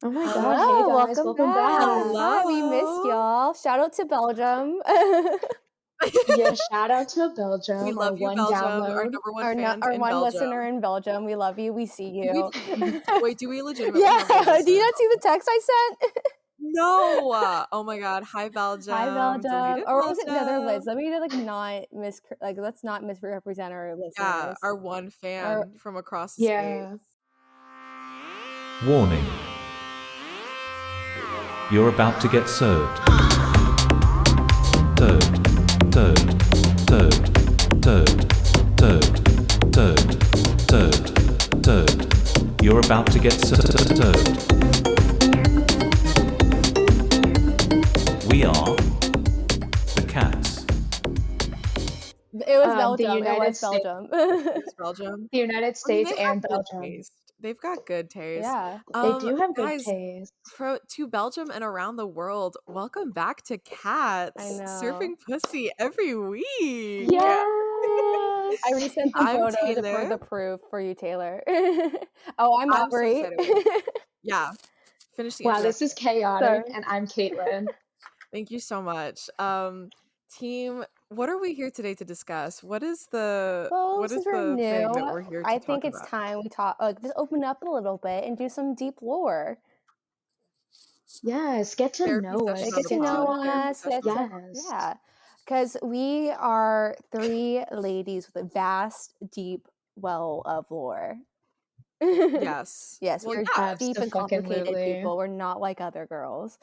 Oh my God. Hey Hello, guys, welcome welcome back. back. Hi, we missed Hello. y'all. Shout out to Belgium. Yeah, shout out to We Belgium, our love you, one Belgium, our download. number one fans Our in one listener Belgium. in Belgium. We love you. We see you. Do we legitimately Yeah. have one Do listener you in not see the Belgium? text I sent? No. Oh my God. Hi, Hi, Belgium. Belgium. Deleted Or was it another Liz? Belgium. Let me let's not misrepresent our Yeah, listeners. our one fan from across the Yeah. states. Warning. You're about to get served. You're about to get served. We are the cats. It was Belgium. The United States, Belgium. It was Belgium. the United I mean, States they have and good Belgium. taste. They've got good taste. Yeah. They do have good Guys, taste. to Belgium and around the world, welcome back to Cats. I know. Surfing pussy every week. Yes. I resent the I'm photos Taylor. for the proof for you, Taylor. Oh, I'm I'm so Aubrey. excited. Yeah. Finish the Wow, intro. this is chaotic, Sorry. and I'm Caitlin. Thank you so much. Team, what are we here today to discuss? What is the Since we're thing that new, we're here to I talk think it's about? time we talk. Just open up a little bit and do some deep lore. Yes, get to Therapy know us. session on Get the to know pod. Therapy us. session. Yes. Because we are three ladies with a vast, deep well of lore. Yes. Yes, Well, we're yeah. deep and complicated Abso-fucking-lutely. people. We're not like other girls.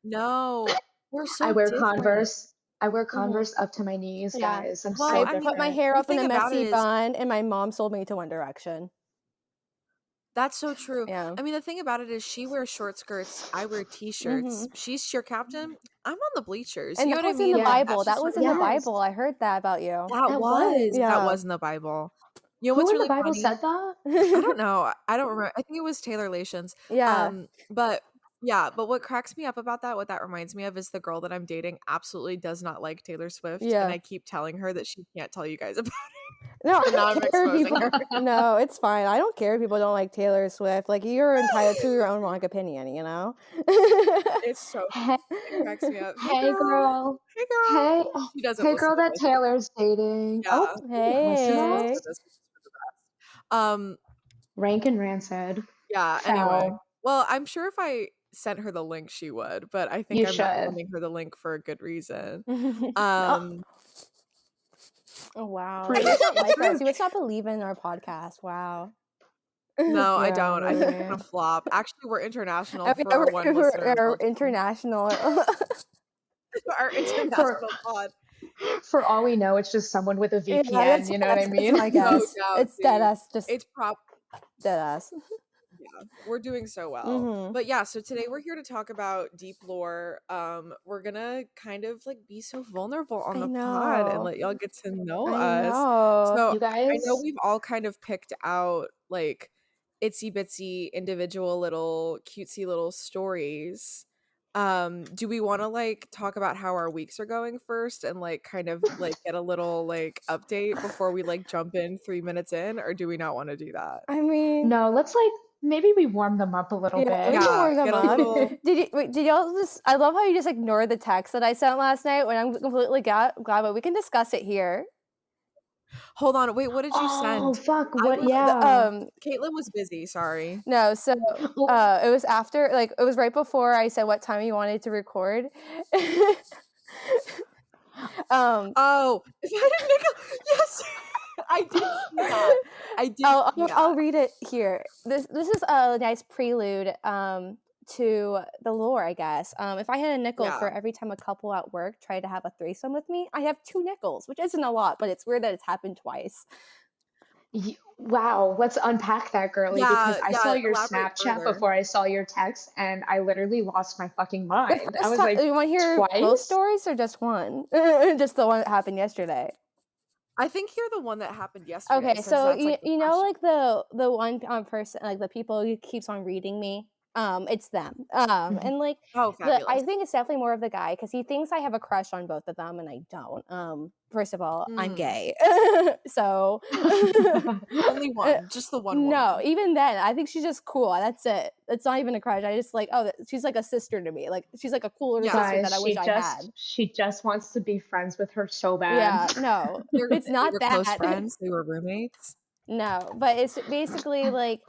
No, we're so I wear different. Converse. I wear Converse up to my knees, Yeah. guys. I'm Well, so I I mean, put my different. hair the up in a thing about messy it is, bun, and my mom sold me to One Direction. that's so true. Yeah. I mean, the thing about it is she wears short skirts, I wear t-shirts. She's cheer captain, I'm on the bleachers. And You know that what I was in mean? the Like, Bible. that's That just was sort in of the Yes, Bible. I heard that about you. that was. Yeah. that was in the Bible. You know Who what's in the really Bible funny? said that? I don't know. I don't remember. I think it was Taylor Lations. Yeah. But yeah, but what cracks me up about that, what that reminds me of, is the girl that I'm dating absolutely does not like Taylor Swift, and Yeah. I keep telling her that she can't tell you guys about it. No, And now I I'm don't care if exposing people. her. No, it's fine. I don't care if people don't like Taylor Swift. Like, you're entitled to your own wrong opinion, you know? It's so Hey, it cracks me up. Hey hey girl. girl. Hey girl. Hey, She doesn't hey listen girl to that this. Taylor's dating. Yeah. Oh, listener. Hey. This is for the best. Rank and rancid. Yeah, anyway. Foul. Well, I'm sure if I sent her the link she would, but I think You I'm not should. sending her the link for a good reason. Oh, Oh, wow. Preach. You don't like us. You would not believe in our podcast. Wow. No, I Yeah, don't. I think it's really. gonna flop. Actually, we're international Oh, for yeah, our one listener in we're Belgium. international. Our international pod. For all we know, it's just someone with a Yeah, VPN. You know what I mean? That's my guess. No doubt, It's dead dude. ass. Just It's dead ass. yeah, we're doing so well. Mhm. But yeah, so today we're here to talk about deep lore. We're gonna kind of like be so vulnerable on I the pod and know. let y'all get to know I us. know. So You I know guys, we've all kind of picked out like itsy bitsy individual little cutesy little stories. Do we want to like talk about how our weeks are going first and like kind of like get a little like update before we like jump in 3 minutes in, or do we not want to do that? I mean, no, let's maybe we warm them up a little yeah, we bit. can warm them get a up. little Did y'all just? I love how you just ignored the text that I sent last night when I'm completely glad, but we can discuss it here. Hold on, wait, what did you Oh, send? fuck. I What? was Yeah. Caitlin was busy, sorry. No, so Oh, it was after, like, it was right before I said what time you wanted to record. Oh, if I didn't make a yes, I did see that. I did see that. I'll read it here. This is a nice prelude to the lore, I guess. If I had a nickel for every time a couple at work tried to have a threesome with me, I have 2 nickels, which isn't a lot, but it's weird that it's happened twice. wow. Let's unpack that, girly, because I saw your elaborate Snapchat further. before I saw your text, and I literally lost my fucking mind. I was like, you want to hear both twice? stories or just one? Just the one that happened yesterday. I think you're the one that happened yesterday. Okay, since so that's, like, you know, question. like the one person, like the people who keeps on reading me. It's them. And like Oh, I fabulous. think it's definitely more of the guy because he thinks I have a crush on both of them, and I don't. First of all, I'm gay, so Only one, just the one no. woman. Even then, I think she's just cool. That's it. It's not even a crush. I just like, oh, she's like a sister to me. Like she's like a cooler Yeah. sister Guys, that I wish I had. she just wants to be friends with her so bad. Yeah, no, it's not They were that. close friends. They were roommates. No, but it's basically like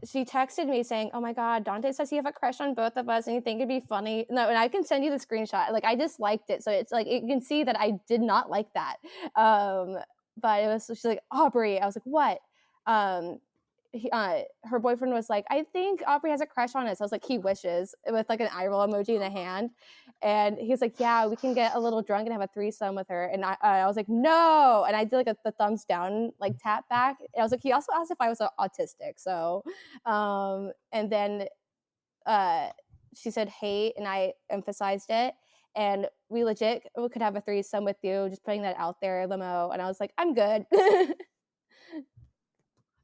she texted me saying, "Oh my god, Dante says you have a crush on both of us and you think it'd be funny." No, and I can send you the screenshot. Like I just liked it. So it's like you can see that I did not like that. But it was she's like, "Aubrey." I was like, "What?" Her boyfriend was like, "I think Aubrey has a crush on us." I was like, "He wishes," with like an eye roll emoji in a hand. And he was like, "Yeah, we can get a little drunk and have a threesome with her." And I was like, "No!" And I did like the thumbs down, like tap back. And I was like, he also asked if I was autistic. So, and then she said hate, and I emphasized it. And we legit could have a threesome with you, just putting that out there, limo. And I was like, I'm good.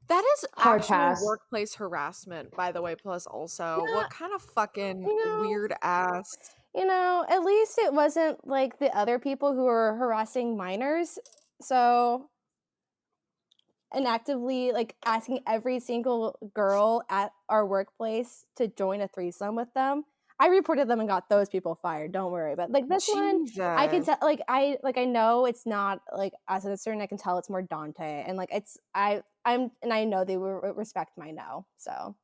That is Hard actual pass. workplace harassment, by the way. Plus, also, Yeah, what kind of fucking you know, weird ass? at least it wasn't like the other people who were harassing minors. So, and actively like asking every single girl at our workplace to join a threesome with them. I reported them and got those people fired. Don't worry. But like this one, I can Jesus. tell. I know it's not like as a certain. I can tell it's more Dante, and like it's I know they will respect my no. So,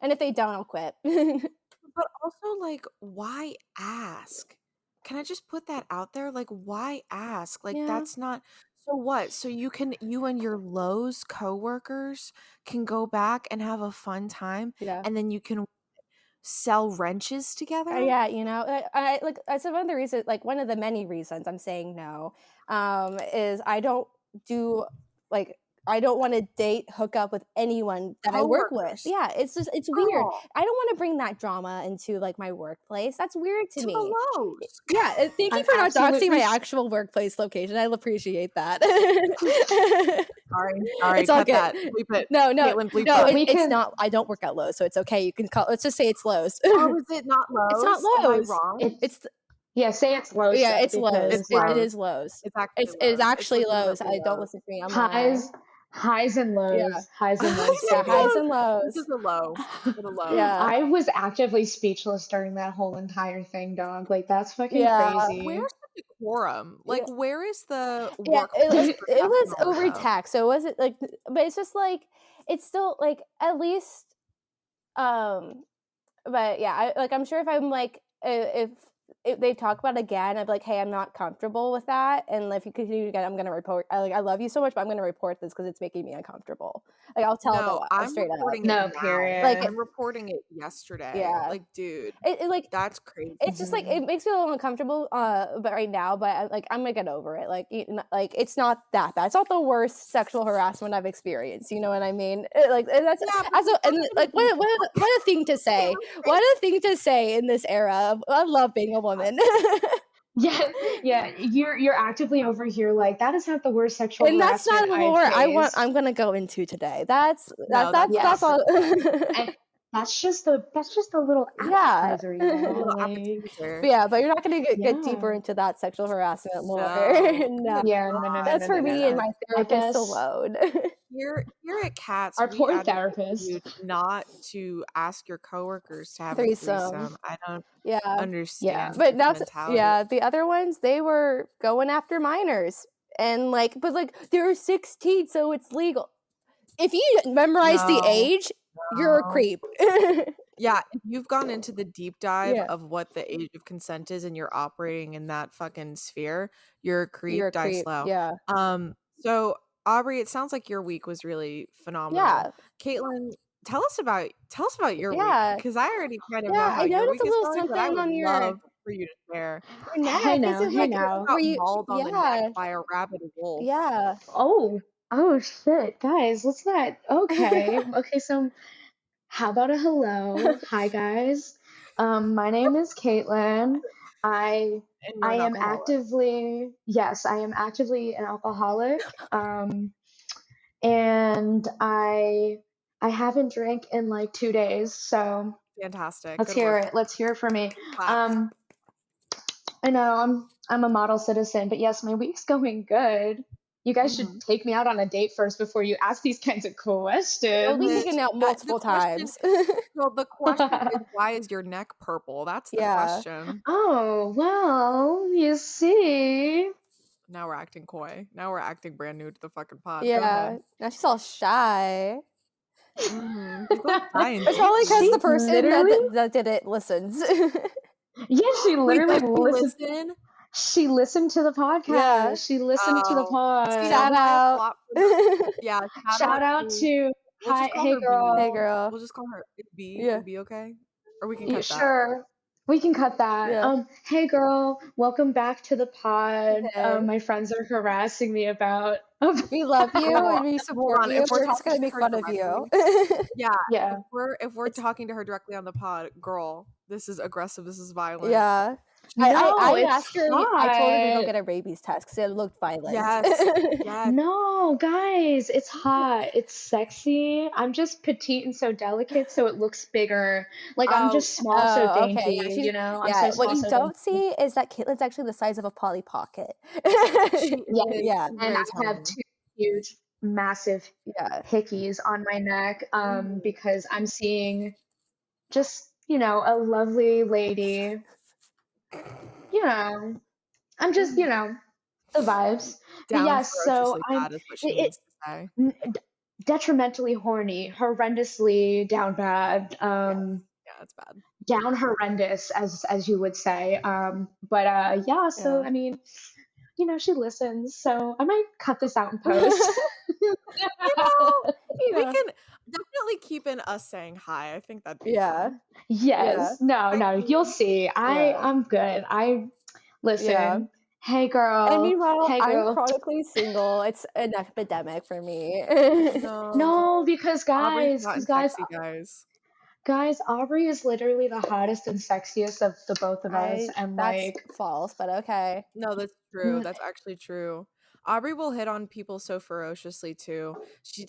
and if they don't, I'll quit. But also, like, why ask? Can I just put that out there? Like, why ask? Like, Yeah. that's not. So what? So you and your Lowe's coworkers can go back and have a fun time, Yeah. and then you can sell wrenches together? Yeah, I like that's one of the reasons, like one of the many reasons I'm saying no, is I don't do like I don't want to date, hook up with anyone that I work with. Coworkers. Yeah, it's just it's weird. Girl, I don't want to bring that drama into like my workplace. That's weird to to me. the Lowe's. Yeah, thank you I'm for not doxing absolutely my actual workplace location. I'll appreciate that. Sorry, It's all cut good. that. Bleep it. No, Caitlin, bleep no, that. We it's can- not. I don't work at Lowe's, so it's okay. You can call. Let's just say it's Lowe's. Oh, is it not Lowe's? It's not Am I Lowe's. wrong? It's Yeah, say it's Lowe's. yeah, though, it's Lowe's. It's because, It Lowe's. is Lowe's. It's actually It's Lowe's. actually Lowe's. legitimately Don't Lowe's. listen to me. I'm lying. highs and lows. Yeah. Highs and lows. Yeah, baby. highs and lows. This is a low. This is a low. Yeah. I was actively speechless during that whole entire thing, dog. Like that's fucking Yeah. crazy. Where's the decorum? Like, where is the Yeah, workplace it was over professionalism? text, so it wasn't like, but it's just like it's still like at least, but yeah, I'm sure if I'm like if they talk about it again, I'd be like, hey, I'm not comfortable with that, and if you continue again, I'm gonna report. I love you so much, but I'm gonna report this because it's making me uncomfortable. Like I'll tell No, them I'm straight up. reporting it No, now. period. Like, I'm reporting it yesterday. Yeah. Like, dude, It like that's crazy. it's just like it makes me a little uncomfortable. But right now, but like I'm gonna get over it. Like like it's not that bad. It's not the worst sexual harassment I've experienced. You know what I mean? Like that's and like what a thing to say. What a thing to say in this era. I love being a woman. Yeah. You're actively over here like that is not the worst sexual And that's not harassment the lore I've I'm gonna go into today. That's No, that's all. And that's just a little appetizer, you know? Little like- appetizer. Yeah, but you're not gonna get deeper Yeah. into that sexual harassment lore. No. Yeah, no. That's for me and my I therapist guess- alone. Here at Cats, Our we poor advocate therapist. you not to ask your coworkers to have Threesome. a threesome. I don't Yeah. understand. But this that's mentality. the other ones, they were going after minors. And but they're 16, so it's legal. If you memorize the No, age, you're a no. creep. Yeah, if you've gone into the deep dive Yeah. of what the age of consent is and you're operating in that fucking sphere, you're a creep, You're a die creep. slow. Yeah. So Aubrey, it sounds like your week was really phenomenal. Yeah. Caitlin, tell us about your Yeah. week, because I already kind of Yeah, know how I your noticed week a is little going, but I something would on your love for you to share. neck. Hey This now, is hey like now. Got were you mauled on the neck by a rabid wolf. Yeah. Oh shit, guys, let's not. Okay, so how about a hello? Hi guys. My name is Caitlin. And you're I an am alcoholic. I am actively an alcoholic. And I I haven't drank in like 2 days, so Fantastic. let's Good hear work. it. Let's hear it for me. Clap. I know I'm a model citizen, but yes, my week's going good. You guys should take me out on a date first before you ask these kinds of We'll be questions. taken out multiple times. Well, the question is, why is your neck purple? That's the question. Oh, well, you see. Now we're acting coy. Now we're acting brand new to the fucking pod. Go Yeah. ahead. Now she's all shy. She's all shy and It's probably because She the person literally- that did it listens. Yeah, she literally Wait, does she listen? She listened to the podcast. Yeah. She listened to the pod. See, Shout out. Yeah, Shout out to We'll hi, just call hey her B. girl. Hey girl. We'll just call her B. Yeah. Will B okay? Or we can Yeah, cut that. sure. We can cut that. Yeah. Hey girl, welcome back to the pod. Hey. My friends are harassing me about We love you Hold and we support on, you. if we're We're just gonna talking make to her fun of you. Yeah. yeah. If we're talking to her directly on the pod, girl, this is aggressive, this is violent. Yeah. No, I it's asked her. I told her to go hot. get a rabies test because it looked violent. Yes. No, guys, it's hot. It's sexy. I'm just petite and so delicate, so it looks bigger. Like I'm just small, so Oh, okay. dainty. Yeah, she's- You know, I'm yeah. so small, What you so don't dainty. see is that Caitlin's actually the size of a Polly Pocket. Yeah. And Very I have tiny. 2 huge, massive Yeah. hickeys on my neck, because I'm seeing just, a lovely lady. I'm just, the vibes. But Down yes, so ferociously I'm bad is what she means to say. detrimentally horny, horrendously down bad, Yeah, it's bad. down horrendous, as you would say. So I mean, she listens, so I might cut this out in post. We can definitely keep in us saying hi. I think that'd be fun. Yes. No, you'll see. I'm good. Listen. Yeah. Hey girl. And meanwhile, hey I'm girl. chronically single. It's an epidemic for me. No, because Aubrey's guys, hot and sexy, guys, Aubrey is literally the hottest and sexiest of the both of us, and that's false, but okay. No, that's true. That's actually true. Aubrey will hit on people so ferociously too.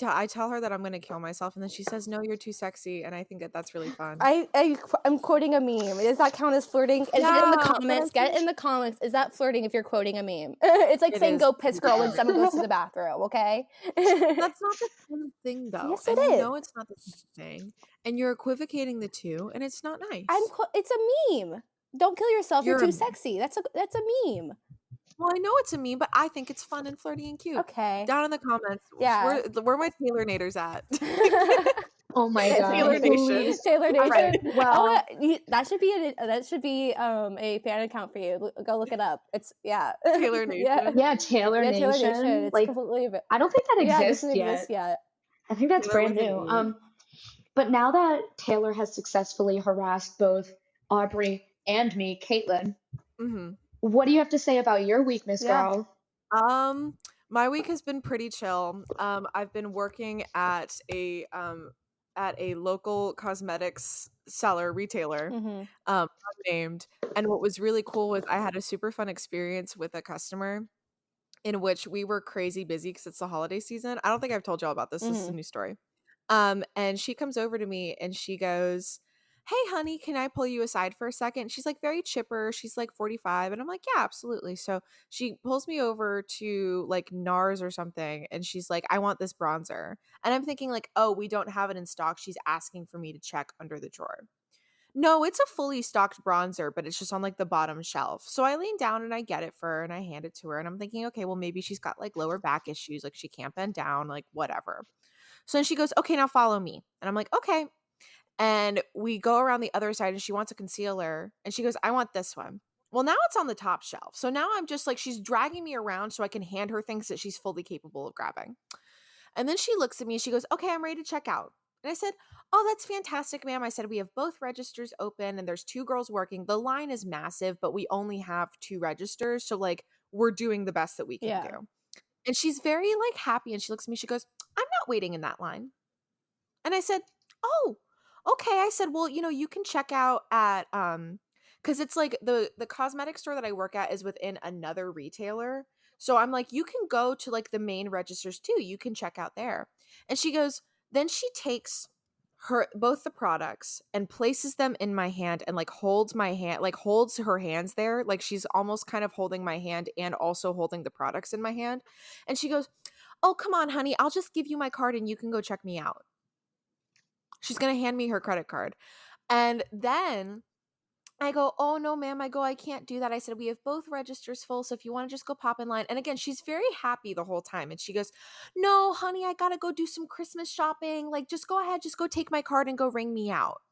I tell her that I'm gonna kill myself, and then she says, "No, you're too sexy," and I think that's really fun. I'm quoting a meme. Does that count as flirting? Get it in the comments. Get it in the comments. Is that flirting if you're quoting a meme? It's like saying "go piss, girl" when someone goes to the bathroom. Okay. That's not the same thing, though. Yes, it is. No, it's not the same thing, and you're equivocating the two, and it's not nice. It's a meme. Don't kill yourself. You're too sexy. That's a meme. Well, I know it's a meme, but I think it's fun and flirty and cute. Okay. Down in the comments. Yeah. Where my Taylor Naders at? Oh my god. Taylor Nation. Taylor Nation. Right. Well, that should be a fan account for you. Go look it up. It's Taylor Nation. Yeah, Taylor Nation. It's completely. I don't think that exists it yet. exist yet. I think that's brand new. But now that Taylor has successfully harassed both Aubrey and me, Caitlin, what do you have to say about your week, Miss Girl? My week has been pretty chill. I've been working at a local cosmetics retailer, unnamed. And what was really cool was I had a super fun experience with a customer in which we were crazy busy because it's the holiday season. I don't think I've told y'all about this. This is a new story. And she comes over to me and she goes, "Hey, honey, can I pull you aside for a second?" She's like very chipper. She's like 45. And I'm like, "Yeah, absolutely." So she pulls me over to like NARS or something. And she's like, "I want this bronzer." And I'm thinking like, oh, we don't have it in stock. She's asking for me to check under the drawer. No, it's a fully stocked bronzer, but it's just on like the bottom shelf. So I lean down and I get it for her and I hand it to her. And I'm thinking, okay, well, maybe she's got like lower back issues. Like she can't bend down, like whatever. So then she goes, "Okay, now follow me." And I'm like, "Okay." And we go around the other side and she wants a concealer. And she goes, "I want this one." Well, now it's on the top shelf. So now I'm just like, she's dragging me around so I can hand her things that she's fully capable of grabbing. And then she looks at me and she goes, "Okay, I'm ready to check out." And I said, "Oh, that's fantastic, ma'am." I said, "We have both registers open and there's 2 girls working. The line is massive, but we only have 2 registers. So like we're doing the best that we can do." And she's very like happy. And she looks at me, she goes, "I'm not waiting in that line." And I said, "Oh, okay." I said, "Well, you can check out at, because it's like the cosmetic store that I work at is within another retailer. So I'm like, you can go to like the main registers too. You can check out there." And she goes, Then she takes both the products and places them in my hand and like holds my hand, like holds her hands there, like she's almost kind of holding my hand and also holding the products in my hand. And she goes, "Oh, come on, honey, I'll just give you my card and you can go check me out." She's gonna hand me her credit card. And then I go, "Oh, no, ma'am." I go, "I can't do that." I said, "We have both registers full, so if you want to just go pop in line." And again, she's very happy the whole time. And she goes, "No, honey, I gotta go do some Christmas shopping. Like, just go ahead, just go take my card and go ring me out."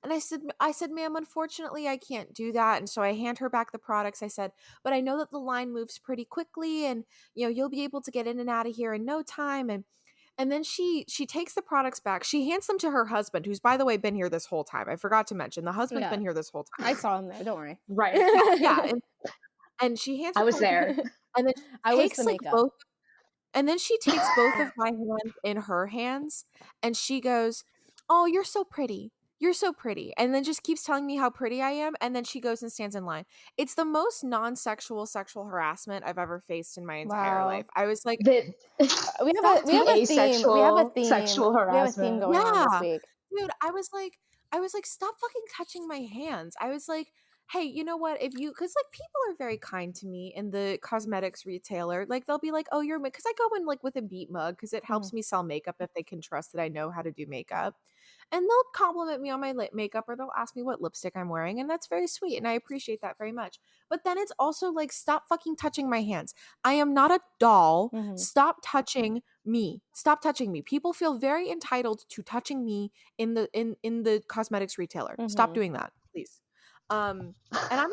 And I said, "Ma'am, unfortunately, I can't do that." And so I hand her back the products. I said, "But I know that the line moves pretty quickly, and you'll be able to get in and out of here in no time." And then she takes the products back. She hands them to her husband, who's, by the way, been here this whole time. I forgot to mention the husband's been here this whole time. I saw him there. Don't worry. Right. Yeah. And she hands. I was there. And then I was the like makeup. both. And then she takes both of my hands in her hands, and she goes, "Oh, you're so pretty. You're so pretty." And then just keeps telling me how pretty I am. And then she goes and stands in line. It's the most non-sexual sexual harassment I've ever faced in my entire life. I was like, we have a theme. We have a theme. Sexual harassment. We have a theme going on this week. Dude, I was like, "Stop fucking touching my hands." I was like, "Hey, you know what? Because like people are very kind to me in the cosmetics retailer. Like they'll be like, "Oh, you're," because I go in like with a beat mug because it helps me sell makeup if they can trust that I know how to do makeup. And they'll compliment me on my makeup, or they'll ask me what lipstick I'm wearing, and that's very sweet, and I appreciate that very much. But then it's also like, stop fucking touching my hands. I am not a doll. Stop touching me. Stop touching me. People feel very entitled to touching me in the cosmetics retailer. Stop doing that, please. And I'm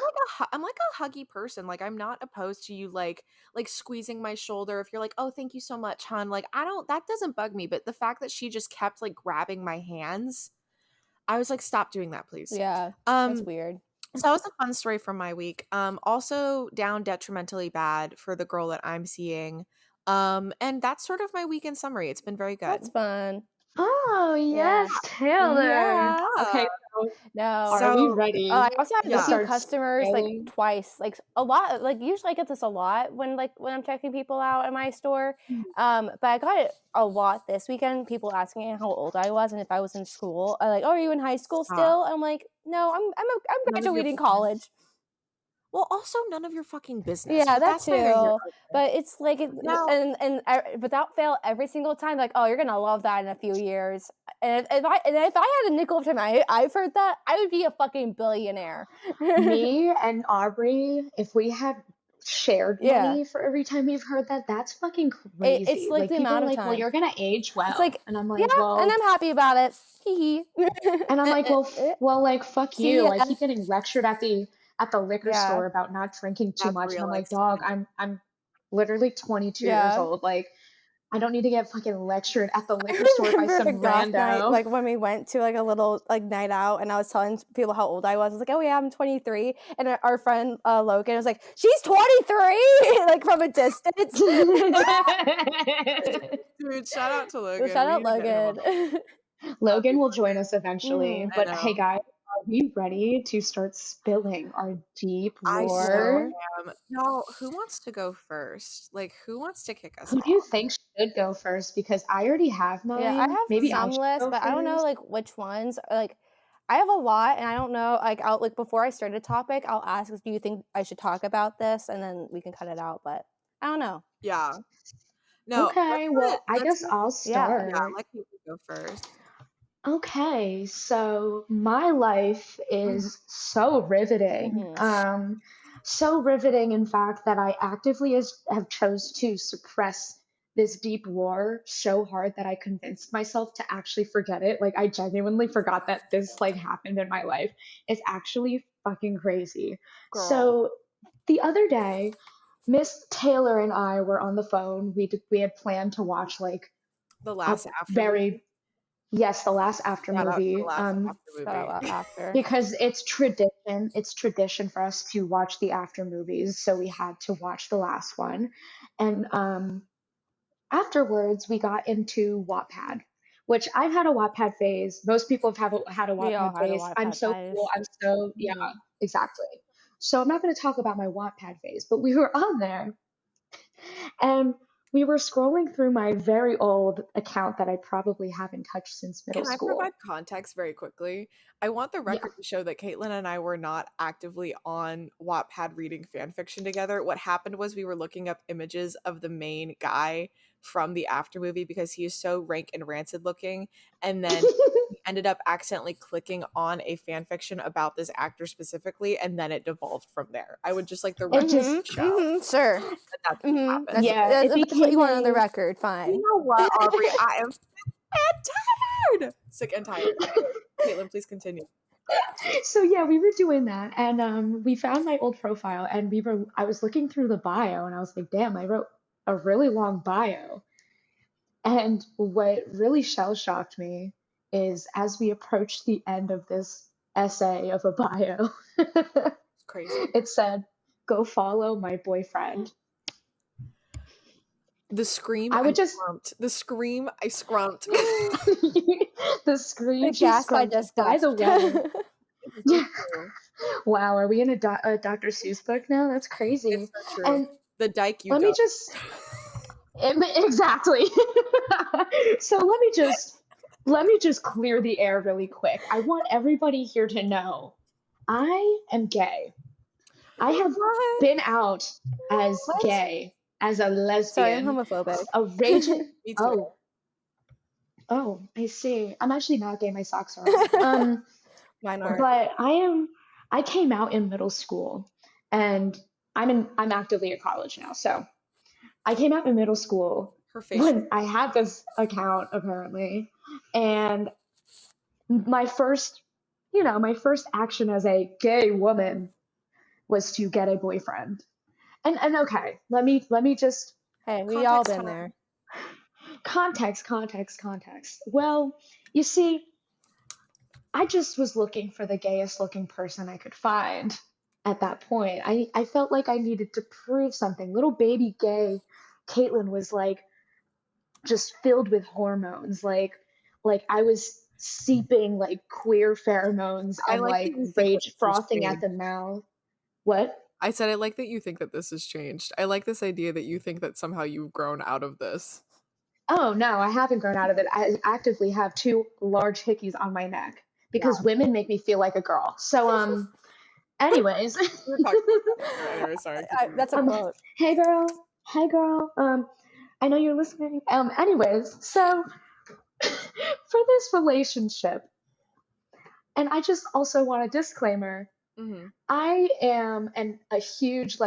like a huggy person. Like, I'm not opposed to you like squeezing my shoulder if you're like, "Oh, thank you so much, hon." Like, that doesn't bug me. But the fact that she just kept like grabbing my hands, I was like, "Stop doing that, please." Yeah, that's weird. So that was a fun story from my week. Also down detrimentally bad for the girl that I'm seeing. And that's sort of my weekend summary. It's been very good. That's fun. Oh yes, Taylor. Yeah. Okay. No. Are we ready? I also have a few customers like twice, like a lot. Like usually I get this a lot when I'm checking people out at my store. But I got it a lot this weekend. People asking me how old I was and if I was in school. Like, "Oh, are you in high school still?" I'm like, "No, I'm graduating college." Well, also none of your fucking business. Yeah, that too. But it's like, and without fail, every single time, like, "Oh, you're gonna love that in a few years." And if I had a nickel of time I've heard that, I would be a fucking billionaire. Me and Aubrey, if we had shared money for every time we've heard that, that's fucking crazy. It's like the amount of time. "Well, you're gonna age well." It's like, and I'm like, "Well," and I'm happy about it. and I'm like, well, like, fuck you. I keep getting lectured at the liquor store about not drinking too much. And I'm like, "Dog, I'm literally 22 years old. Like, I don't need to get fucking lectured at the liquor store by some rando." Night, like when we went to like a little like night out, and I was telling people how old I was. I was like, "Oh yeah, I'm 23," and our friend Logan was like, "She's 23," like from a distance. Dude, shout out to Logan. Shout out Logan. Logan will join us eventually. But hey guys, are we ready to start spilling our deep lore? I am. Now, who wants to go first? Like, who wants to kick us Who off? do you think should go first? Because I already have mine. Yeah, I have Maybe some lists, but I don't know like which ones. Like, I have a lot, and I don't know. Like, I'll like before I start a topic, I'll ask, "Do you think I should talk about this?" And then we can cut it out. But I don't know. Yeah. No. Okay. Well, I guess I'll start. Yeah, let you go first. Okay, so my life is so riveting. So riveting, in fact, that I actively have chose to suppress this deep lore so hard that I convinced myself to actually forget it. Like, I genuinely forgot that this like happened in my life. It's actually fucking crazy. Girl. So the other day, Miss Taylor and I were on the phone. We had planned to watch like the last after. Yes, the last after movie. Because it's tradition. It's tradition for us to watch the after movies, so we had to watch the last one. And afterwards, we got into Wattpad, which I've had a Wattpad phase. Most people have had a Wattpad phase. I'm so cool. Yeah, exactly. So I'm not going to talk about my Wattpad phase, but we were on there, and we were scrolling through my very old account that I probably haven't touched since middle Can I provide school. context very quickly? I want the Yeah. record to show that Caitlin and I were not actively on Wattpad reading fan fiction together. What happened was we were looking up images of the main guy from the after movie because he is so rank and rancid looking, and then we ended up accidentally clicking on a fan fiction about this actor specifically, and then it devolved from there. I would just like the It record just, to show Sure. that that's what happened. That's, yeah, it that's what you became want on the a, record. Fine. You know what, Aubrey? I am tired. Sick and tired. Caitlin, please continue. so yeah, we were doing that, and we found my old profile, and I was looking through the bio, and I was like, damn, I wrote a really long bio. And what really shell shocked me is as we approached the end of this essay of a bio, It's crazy. it said, go follow my boyfriend. The scream, I would just scrumped. The scream, I scrumped. the scream The she gasp I scrumped. just By the gasped. way, So true. wow, are we in a Dr. Seuss book now? That's crazy. It's so true. And The dike you let me dug. just exactly. So let me just clear the air really quick. I want everybody here to know I am gay. I have What? been out as What? gay, as a Sorry, I'm lesbian, homophobic. a raging. Me too. Oh, I see. I'm actually not gay. My socks are on. Mine are. But I came out in middle school, and I'm actively at college now. So I came out in middle school Her face. when I had this account apparently, and my first action as a gay woman was to get a boyfriend. And okay, let me just Hey, we all Context been time. there. context. Well, you see, I just was looking for the gayest looking person I could find at that point. I felt like I needed to prove something. Little baby gay Caitlin was like just filled with hormones. Like I was seeping like queer pheromones I and like like that you think that rage this has frothing at changed. the mouth. What? I said I like that you think that this has changed. I like this idea that you think that somehow you've grown out of this. Oh no, I haven't grown out of it. I actively have two large hickeys on my neck because women make me feel like a girl. So anyways. We were talking about that. Anyway, sorry. That's a quote. Hey girl, I know you're listening. Anyways, so for this relationship, and I just also want a disclaimer. Mhm. I am a huge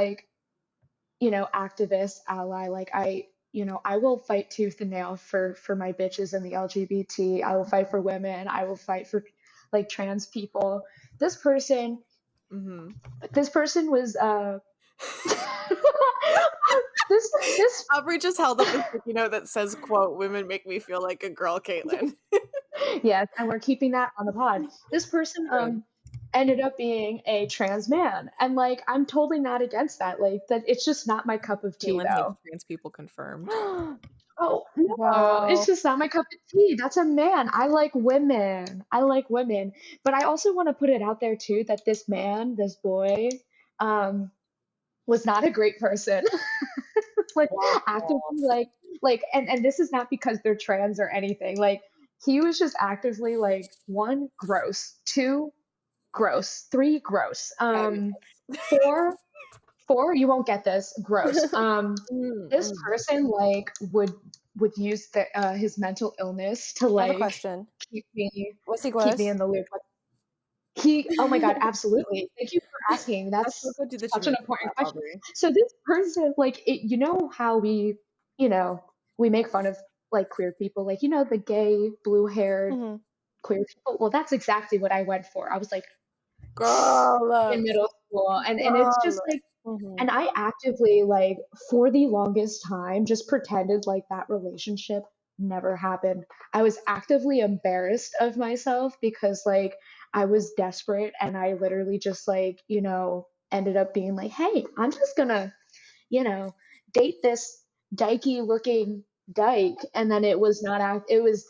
activist ally. Like I will fight tooth and nail for my bitches and the LGBT. I will fight for women. I will fight for like trans people. This person Mhm. was this Aubrey just held up a sticky note that says, quote, women make me feel like a girl, Caitlin. yes, and we're keeping that on the pod. This person ended up being a trans man, and like I'm totally not against that. Like that, it's just not my cup of tea, Caitlin though. hates trans people confirmed. Oh no, Wow. it's just not my cup of tea. That's a man. I like women. But I also want to put it out there too that this man, this boy, was not a great person. Like actively and this is not because they're trans or anything. Like he was just actively like 1, gross, 2, gross, 3, gross, 4, you won't get this, gross. This person like would use his mental illness to I have a like question. keep me Was he gross? in the loop. Oh my god, absolutely. Thank you for asking. That's Let's go do the such an genetic important stuff, question. Aubrey. So this person, like, you know how we make fun of like queer people, like the gay, blue-haired Mhm. queer people. Well, that's exactly what I went for. I was like Girl. in middle school, and it's just like, Mhm. and I actively like for the longest time just pretended like that relationship never happened. I was actively embarrassed of myself because like I was desperate, and I literally just like ended up being like, hey, I'm just gonna date this dykey looking dyke, and then it was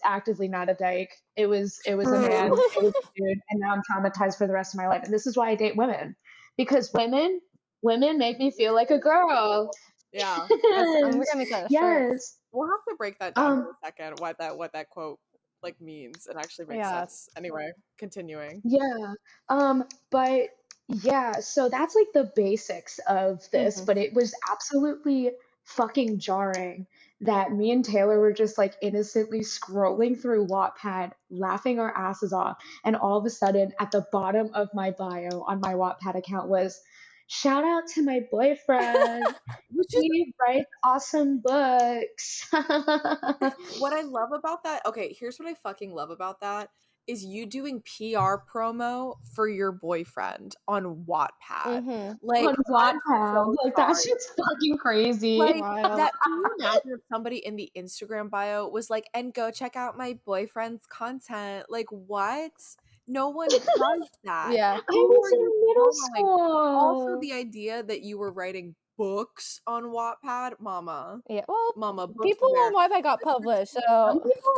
actively not a dyke. It was a man. It was a dude, and now I'm traumatized for the rest of my life. And this is why I date women, because women make me feel like a girl. Yeah. We're gonna make that a shirt. Yes. We'll have to break that down in Um, a second, what that quote like means. It actually makes Yeah. sense. Anyway, continuing. yeah. But yeah, so that's like the basics of this, Mhm. but it was absolutely fucking jarring that me and Taylor were just like innocently scrolling through Wattpad, laughing our asses off, and all of a sudden at the bottom of my bio on my Wattpad account was shout out to my boyfriend. Which is He writes awesome books. what I love about that. Okay, here's what I fucking love about that is you doing PR promo for your boyfriend on Wattpad. Mhm. Like, On I'm Wattpad. so Like that sorry. shit's fucking crazy. Like Wild. that, can you imagine if somebody in the Instagram bio was like, and go check out my boyfriend's content? Like, what? No one does that. Yeah. I Who was are in you middle following? Also, school. the idea that you were writing books on Wattpad, mama. Yeah. Well, Mama, books people where? on Wi-Fi got published, Some so people,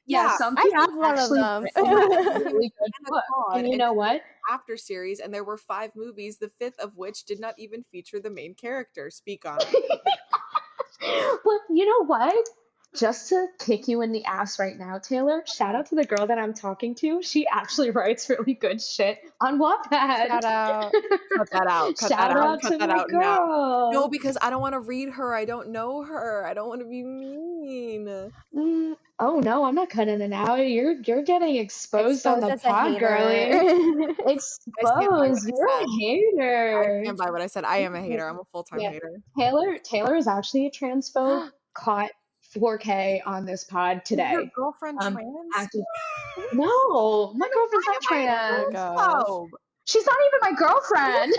yeah, Yeah, some I people have one of actually them. written yeah, a and he was really good in a book. pod, And you and know she was what? an after series, and there were 5 movies, the 5th of which did not even feature the main character. Speak on it. Well, you know what? Just to kick you in the ass right now, Taylor, shout out to the girl that I'm talking to. She actually writes really good shit on Wattpad. Shout out. Cut that out. Cut that Shout out. out Cut to that my out now. No, girl. because I don't want to read her. I don't know her. I don't want to be mean. Oh no, I'm not cutting it out. You're getting exposed on Exposed the as a pod, girly. hater. I stand by what Exposed. I You're said. a I hater. stand by what I said. I am a hater. I'm a full-time Yeah. hater. Taylor is actually a transphobe. Caught 4K on this pod Is your today. girlfriend trans? Active. No, my girlfriend's not Why am I a trans. Gosh. transphobe? She's not even my girlfriend.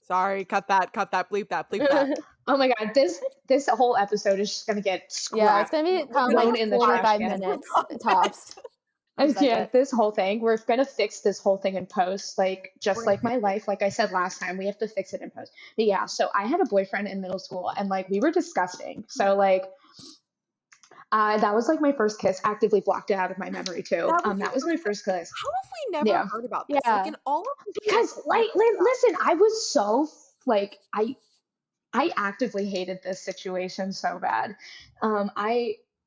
Sorry, cut that, bleep that, bleep that. Oh my god, this whole episode is just gonna get Yeah, it's scrapped. gonna be We're Thrown gonna in the trash 45 can. minutes tops. Yeah, this whole thing. We're gonna fix this whole thing in post, like just like my life. Like I said last time, we have to fix it in post. But yeah, so I had a boyfriend in middle school, and like we were disgusting. So like, that was like my first kiss. Actively blocked it out of my memory too. That was my first kiss. How have we never Yeah. heard about this? Yeah. Like in all of the Because like listen, I was so like I actively hated this situation so bad.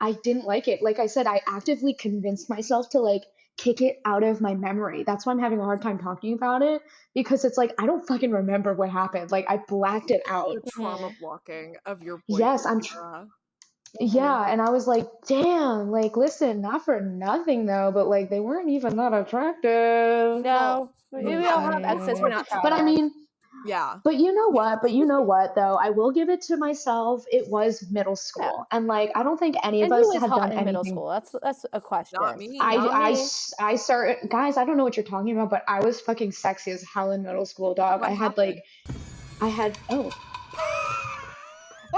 I didn't like it. Like I said, I actively convinced myself to like kick it out of my memory. That's why I'm having a hard time talking about it, because it's like I don't fucking remember what happened. Like I blacked it out. the trauma blocking of your Yes, boyfriend era. yeah, and I was like, damn, like listen, not for nothing though, but like they weren't even that attractive. No, we all have exes we're not proud But I of. mean, Yeah. but you know what? Though? I will give it to myself. It was middle school. And like I don't think any of And who us is had hot done in anything. middle school? That's a question. Not me. I started, guys, I don't know what you're talking about, but I was fucking sexy as hell in middle school, dog. What happened?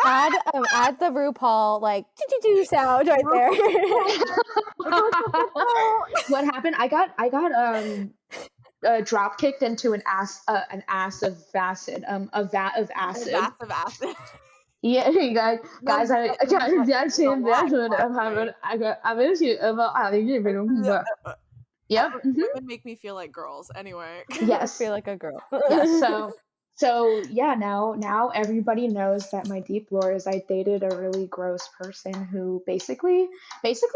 Add the RuPaul like do sound right there. What happened? I got drop kicked into an ass of acid, a vat of acid. Massive acid. Yeah, guys, I that's investment of having I Yep. Women make me feel like girls. Anyway. Yes. Feel like a girl. Yes. So yeah, now everybody knows that my deep lore is I dated a really gross person who basically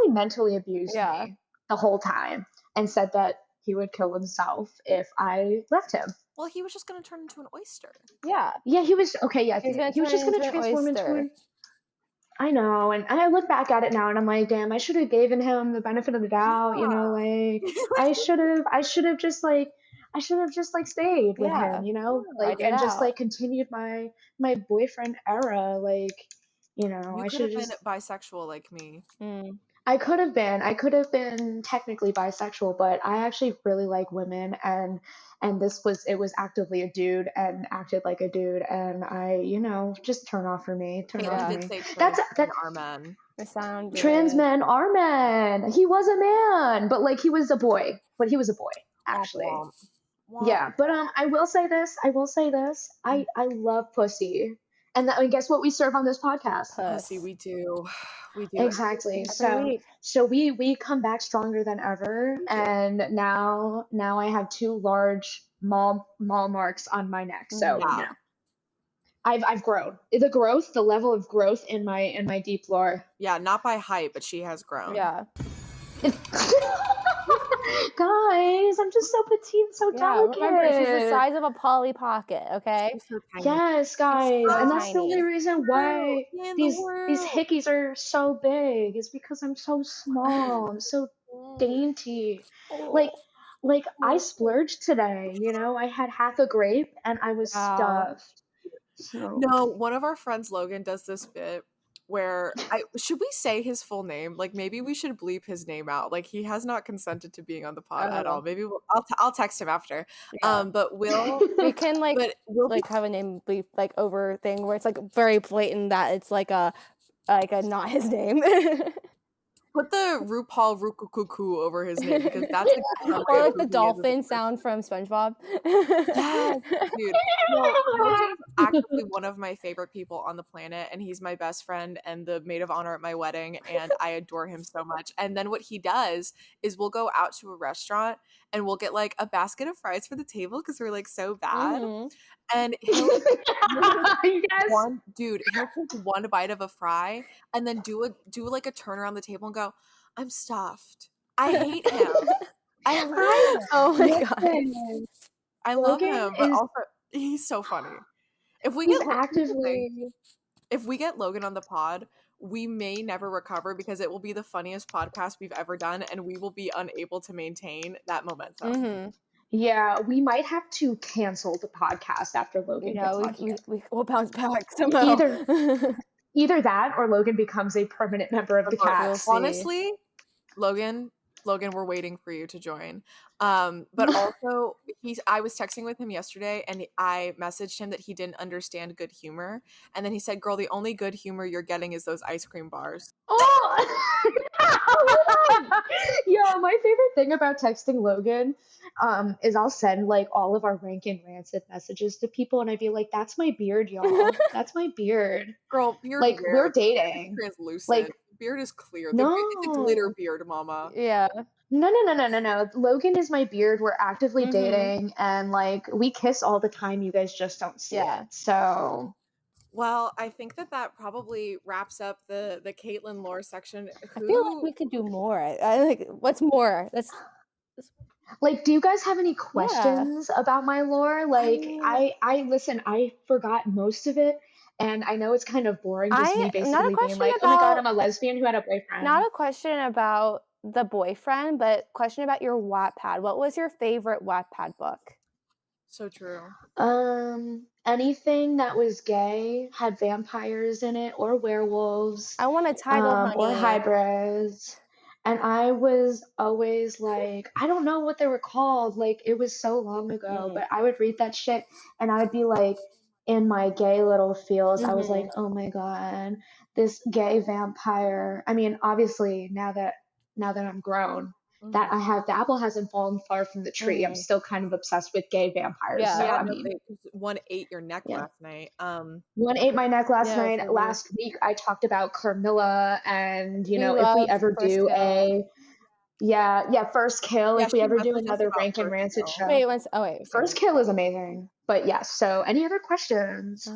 mentally abused me the whole time and said that he would kill himself if I left him. Well, he was just gonna turn into an oyster. Yeah. Yeah, he was okay. Yeah, he was just gonna into an transform into oyster. an. I know, and I look back at it now, and I'm like, damn, I should have given him the benefit of the doubt. You know, like I should have just stayed with him. You know, like and just like continued my boyfriend era. Like, you know, You I could should have have been bisexual like me. I could have been technically bisexual, but I actually really like women, and it was actively a dude and acted like a dude, and I, you know, just turn off for me. That's are men. Trans men are men. He was a man, but like he was a boy. Actually. Yeah, but I will say this. I love pussy. And guess what we serve on this podcast? Pussy, we do. Exactly. So we come back stronger than ever, and now I have 2 large mall marks on my neck. So you know. I've grown. The level of growth in my deep lore. Yeah, not by height, but she has grown. Yeah. Guys, I'm just so petite and so delicate. Remember, she's the size of a Polly Pocket, okay? She's so tiny. Yes, guys, so and that's the tiny. only reason why In these the these world. hickeys are so big is because I'm so small. I'm so dainty. Like I splurged today, you know. I had half a grape and I was Wow. stuffed. So No, one of our friends, Logan, does this bit where should we say his full name? Like maybe we should bleep his name out. Like he has not consented to being on the pod at all. Maybe I'll text him after. Yeah. But we'll We can we'll like have a name bleep like over thing where it's like very blatant that it's like a not his name. put the RuPaul Rukukuku over his name because that's or like the dolphin sound from SpongeBob. Yes, dude. No, Logan's actually one of my favorite people on the planet, and he's my best friend and the maid of honor at my wedding, and I adore him so much. And then what he does is we'll go out to a restaurant and we'll get like a basket of fries for the table because we're like so bad. And he'll yes. he'll take one bite of a fry and then do like a turn around the table and go, I'm stuffed. I hate him. Oh my god. I love him, but is- also he's so funny. If we He's get actively if we get Logan on the pod, we may never recover because it will be the funniest podcast we've ever done, and we will be unable to maintain that momentum. Yeah, we might have to cancel the podcast after Logan gets on here. We'll bounce back somehow. Either that or Logan becomes a permanent member of the cast. We'll honestly, Logan, we're waiting for you to join. But also, I was texting with him yesterday, and I messaged him that he didn't understand good humor, and then he said, "Girl, the only good humor you're getting is those ice cream bars." Oh, yeah. My favorite thing about texting Logan, is I'll send like all of our rank and rancid messages to people, and I'd be like, "That's my beard, y'all. That's my beard." Girl, beard like wear. We're dating. Translucent. Like beard is clear. No, It's a glitter beard, mama. Yeah. No. Logan is my beard. We're actively dating, and like we kiss all the time. You guys just don't see it. So, well, I think that probably wraps up the Caitlin lore section. I feel like we could do more. I like what's more. That's like, do you guys have any questions about my lore? Like, I listen. I forgot most of it. And I know it's kind of boring, just me basically being like, oh my god, I'm a lesbian who had a boyfriend. Not a question about the boyfriend, but question about your Wattpad. What was your favorite Wattpad book? So true. Anything that was gay, had vampires in it, or werewolves. I want a title, honey. Or hybrids. And I was always like, I don't know what they were called. Like, it was so long ago, but I would read that shit and I would be like, in my gay little feels, I was like, oh my god, this gay vampire. I mean, obviously, now that I'm grown, that I have the apple hasn't fallen far from the tree. I'm still kind of obsessed with gay vampires. Yeah, so, yeah. I mean, one ate your neck last night. One ate my neck last night. Last week, I talked about Carmilla, and you know, if we ever do First Kill. If we ever do another Rank and Rancid show. First Kill is amazing. But yes. So, any other questions?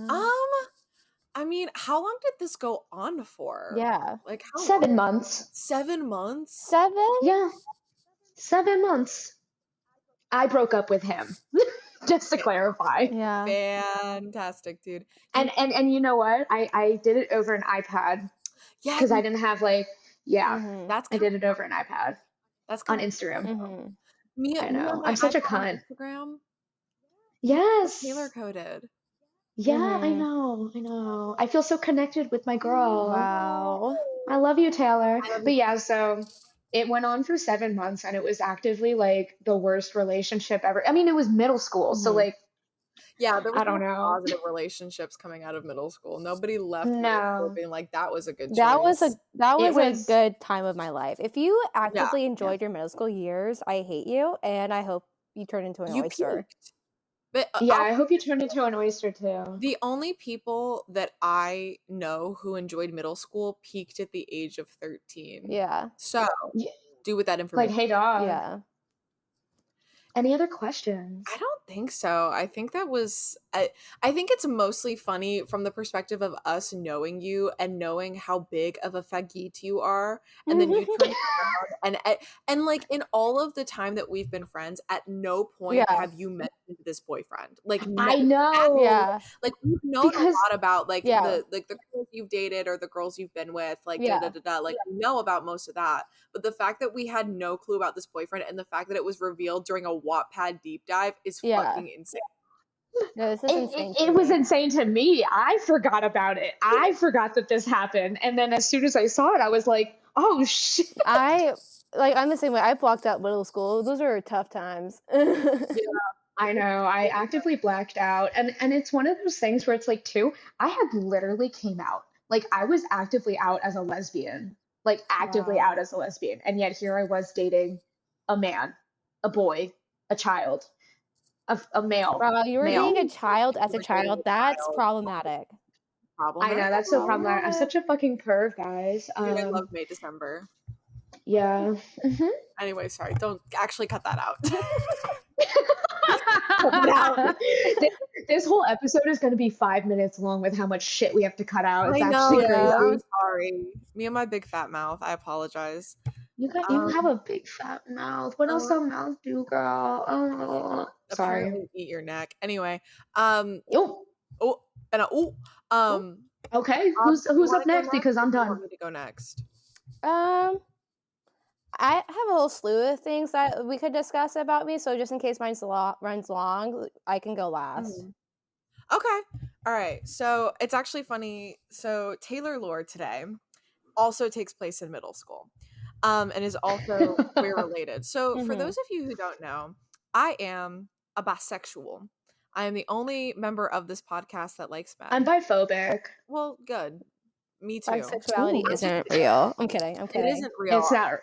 I mean, how long did this go on for? Yeah. Like how 7 months. 7 months? 7? Yeah. 7 months. I broke up with him. Just to clarify. Yeah. Fantastic, dude. And you know what? I did it over an iPad. Yeah. Because I didn't have like I did it over an iPad. That's on Instagram. I know. I'm such a cunt. Instagram. Yes. Taylor coded. Yeah, I know. I feel so connected with my girl. Wow. I love you, Taylor. But yeah, so it went on for 7 months and it was actively like the worst relationship ever. I mean, it was middle school. So like, yeah, there was I don't know. positive relationships coming out of middle school. Nobody left being like, that was a good choice. That was a good time of my life. If you actively enjoyed your middle school years, I hate you and I hope you turn into an oyster. Peaked. But I hope you turned into an oyster too. The only people that I know who enjoyed middle school peaked at the age of 13. Yeah. So do with that information. Like, hey dog. Yeah. Any other questions? I don't think so. I think that was I think it's mostly funny from the perspective of us knowing you and knowing how big of a faggot you are, and then you turn around and like in all of the time that we've been friends, at no point Yeah. have you mentioned this boyfriend. Like I know. Yeah. like we've known Because a lot about like Yeah. the girls you've dated or the girls you've been with, like Yeah. da da da da. Like we know about most of that. But the fact that we had no clue about this boyfriend and the fact that it was revealed during a Wattpad deep dive is Yeah. fucking insane. No, this is insane. it was insane to me. I forgot about it. I forgot that this happened. And then as soon as I saw it, I was like, oh shit. I'm the same way. I blocked out middle school. Those are tough times. I know. I actively blacked out. And it's one of those things where it's like, too, I had literally came out. Like I was actively out as a lesbian. Like actively Wow. out as a lesbian. And yet here I was dating a man, a boy, a child, a male. Wow, you were male. dating a child as a child. That's child. problematic. I know, that's so problematic. I'm such a fucking perv, guys. Dude, I love May December. Yeah. Anyway, sorry. Don't actually cut that out. This whole episode is going to be 5 minutes long with how much shit we have to cut out. It's I actually know. crazy. I'm sorry. Me and my big fat mouth. I apologize. You have a big fat mouth. What else does mouth do, girl? Oh, sorry. Apparently eat your neck. Anyway. Oh. Okay. Who's up next? Because I'm done. Want me to go next? I have a whole slew of things that we could discuss about me. So just in case mine runs long, I can go last. Okay. All right. So it's actually funny. So Taylor Lore today also takes place in middle school, and is also queer related. So for those of you who don't know, I am a bisexual. I am the only member of this podcast that likes men. I'm biphobic. Well, good. Me too. Bisexuality isn't real. I'm kidding. It isn't real. It's not.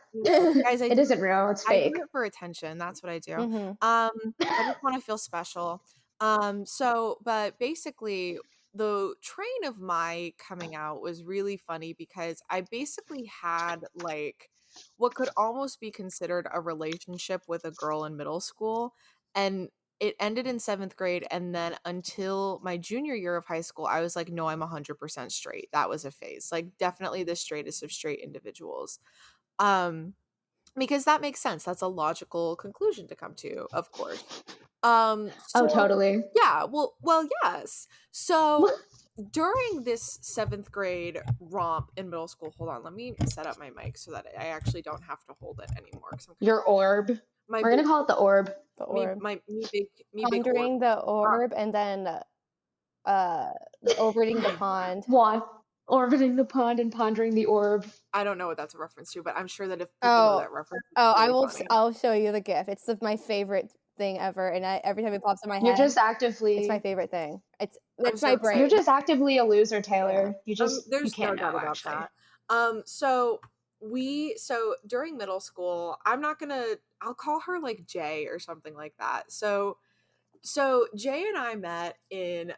Guys, it isn't real. It's fake. I do it for attention. That's what I do. I just want to feel special. But basically, the train of my coming out was really funny because I basically had like what could almost be considered a relationship with a girl in middle school, and it ended in 7th grade, and then until my junior year of high school, I was like, no, I'm 100% straight. That was a phase. Like, definitely the straightest of straight individuals. Because that makes sense. That's a logical conclusion to come to, of course. Totally. Yeah, well, yes. So during this 7th grade romp in middle school, hold on, let me set up my mic so that I actually don't have to hold it anymore. Your orb. We're going to call it the orb. The orb. Me Pondering the orb and then orbiting the pond. What? Orbiting the pond and pondering the orb. I don't know what that's a reference to, but I'm sure that if people know that reference, I'll show you the GIF. It's my favorite thing ever, and every time it pops in my head, you're just actively. It's my favorite thing. It's my brain. You're just actively a loser, Taylor. You just there's you can't no doubt about actually. that. So during middle school, I'll call her like Jay or something like that. So Jay and I met in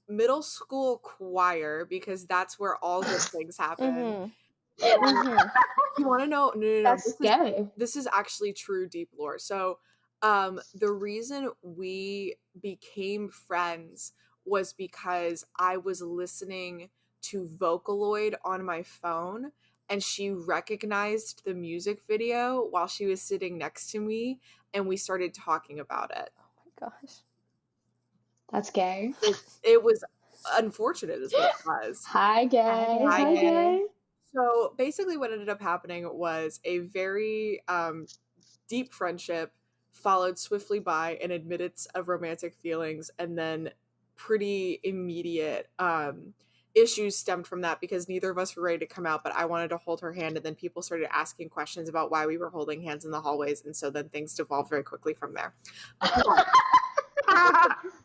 middle school choir because that's where all good things happen. You want to know? No. That's gay. This is actually true deep lore. So the reason we became friends was because I was listening to Vocaloid on my phone, and she recognized the music video while she was sitting next to me, and we started talking about it. Oh my gosh. That's gay. It was unfortunate is what it was. Hi, gay. So basically what ended up happening was a very deep friendship followed swiftly by an admittance of romantic feelings, and then pretty immediate issues stemmed from that because neither of us were ready to come out, but I wanted to hold her hand, and then people started asking questions about why we were holding hands in the hallways, and so then things devolved very quickly from there.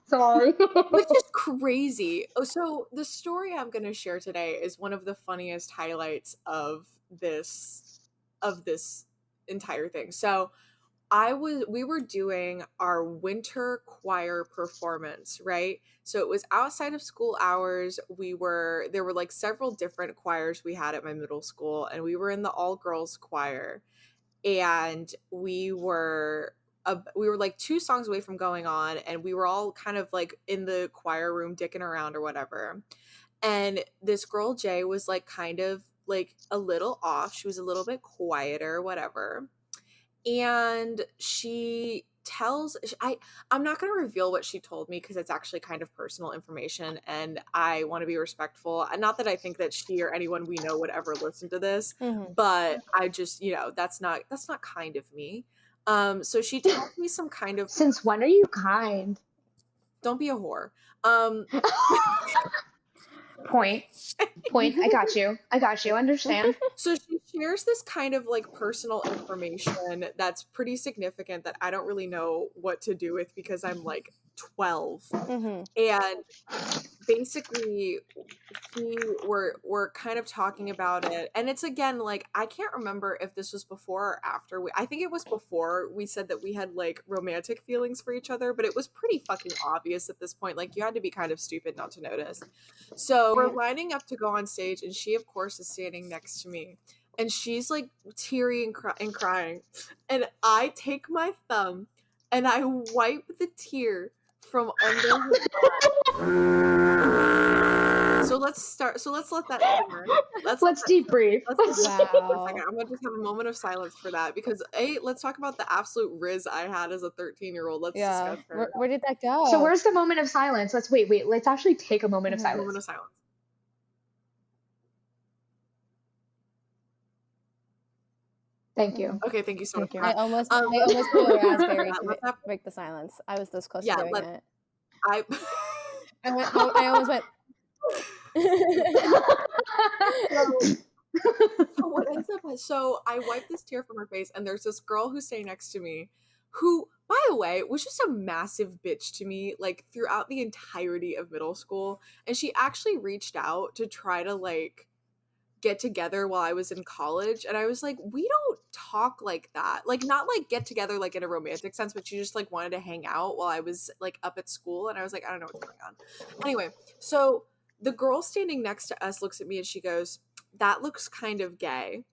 Sorry. Which is crazy. So the story I'm going to share today is one of the funniest highlights of this entire thing. So we were doing our winter choir performance, right? So it was outside of school hours. There were like several different choirs we had at my middle school, and we were in the all girls choir. and we were like 2 songs away from going on, and we were all kind of like in the choir room dicking around or whatever. And this girl Jay was like kind of like a little off. She was a little bit quieter, whatever. And she tells I'm not going to reveal what she told me because it's actually kind of personal information and I want to be respectful. And not that I think that she or anyone we know would ever listen to this, but I just, that's not kind of me. So she tells me some kind of Since when are you kind? Don't be a whore. Point. I got you. Understand. So she shares this kind of like personal information that's pretty significant that I don't really know what to do with because I'm like 12. And basically we're kind of talking about it, and it's again like I can't remember if this was before or after I think it was before we said that we had like romantic feelings for each other, but it was pretty fucking obvious at this point. Like you had to be kind of stupid not to notice. So we're lining up to go on stage, and she of course is standing next to me, and she's like teary and crying, and I take my thumb and I wipe the tear from under her arm. So let's let that simmer. Let's debrief. Wow. I'm gonna just have a moment of silence for that because let's talk about the absolute rizz I had as a 13-year-old. Let's discuss her. Where did that go? So where's the moment of silence? Let's wait. Let's actually take a moment of silence. Moment of silence. Thank you. Okay, thank you so much. I almost threw a raspberry to break the silence. I was this close to doing it. I almost went. So I wiped this tear from her face, and there's this girl who's staying next to me who, by the way, was just a massive bitch to me like throughout the entirety of middle school. And she actually reached out to try to like get together while I was in college, and I was like, we don't talk like that, like not like get together like in a romantic sense, but she just like wanted to hang out while I was like up at school, and I was like, I don't know what's going on. Anyway, so the girl standing next to us looks at me and she goes, that looks kind of gay.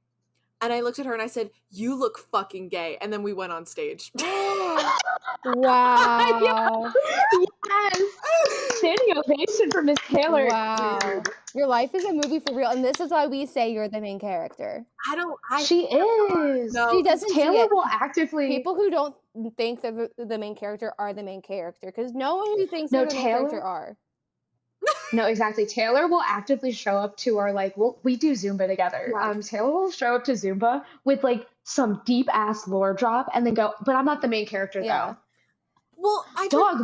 And I looked at her and I said, you look fucking gay. And then we went on stage. Wow. Yes. Standing ovation for Miss Taylor. Wow. Dude. Your life is a movie for real. And this is why we say you're the main character. She is. No. She doesn't. Taylor will actively. People who don't think that the main character are the main character. Because no one who thinks they're the main character are. No, exactly. Taylor will actively show up to our we do Zumba together. Right. Taylor will show up to Zumba with like some deep ass lore drop and then go, but I'm not the main character though. Well,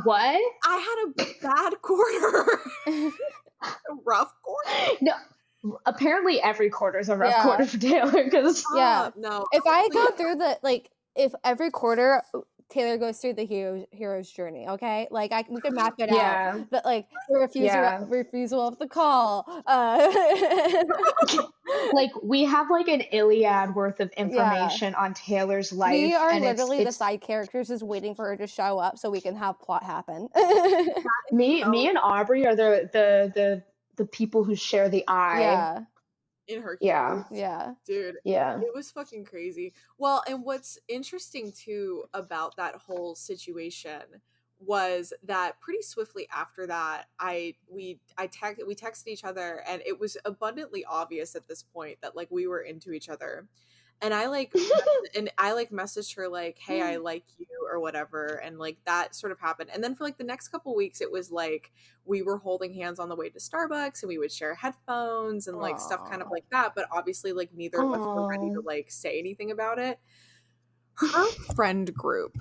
what? I had a bad quarter. A rough quarter? No. Apparently every quarter is a rough quarter for Taylor because no. If I go through if every quarter Taylor goes through the hero's journey, okay? Like we can map it out. But like the refusal of the call. Like we have like an Iliad worth of information on Taylor's life. We are literally the side characters just waiting for her to show up so we can have plot happen. Me and Aubrey are the people who share the eye. Yeah. In her dude, it was fucking crazy. Well, and what's interesting too about that whole situation was that pretty swiftly after that we texted each other, and it was abundantly obvious at this point that like we were into each other. And I messaged her like, hey, I like you or whatever. And like that sort of happened. And then for like the next couple weeks, it was like we were holding hands on the way to Starbucks, and we would share headphones and like stuff kind of like that. But obviously like neither of us were ready to like say anything about it. Her friend group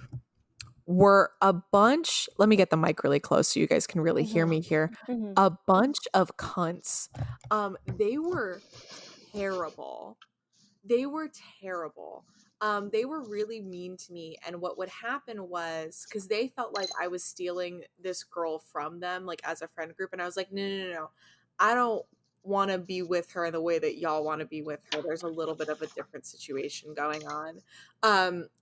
were a bunch, let me get the mic really close so you guys can really hear me here. A bunch of cunts. They were terrible. They were terrible. They were really mean to me. And what would happen was, because they felt like I was stealing this girl from them, like as a friend group. And I was like, no. I don't want to be with her in the way that y'all want to be with her. There's a little bit of a different situation going on.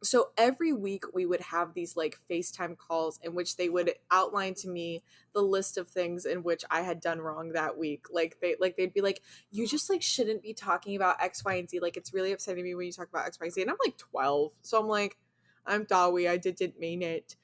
So every week we would have these like FaceTime calls in which they would outline to me the list of things in which I had done wrong that week. They'd be like, you just like shouldn't be talking about X, Y, and Z. Like, it's really upsetting me when you talk about X, Y, and Z. And I'm like 12. So I'm like, I'm Dawi. I didn't mean it.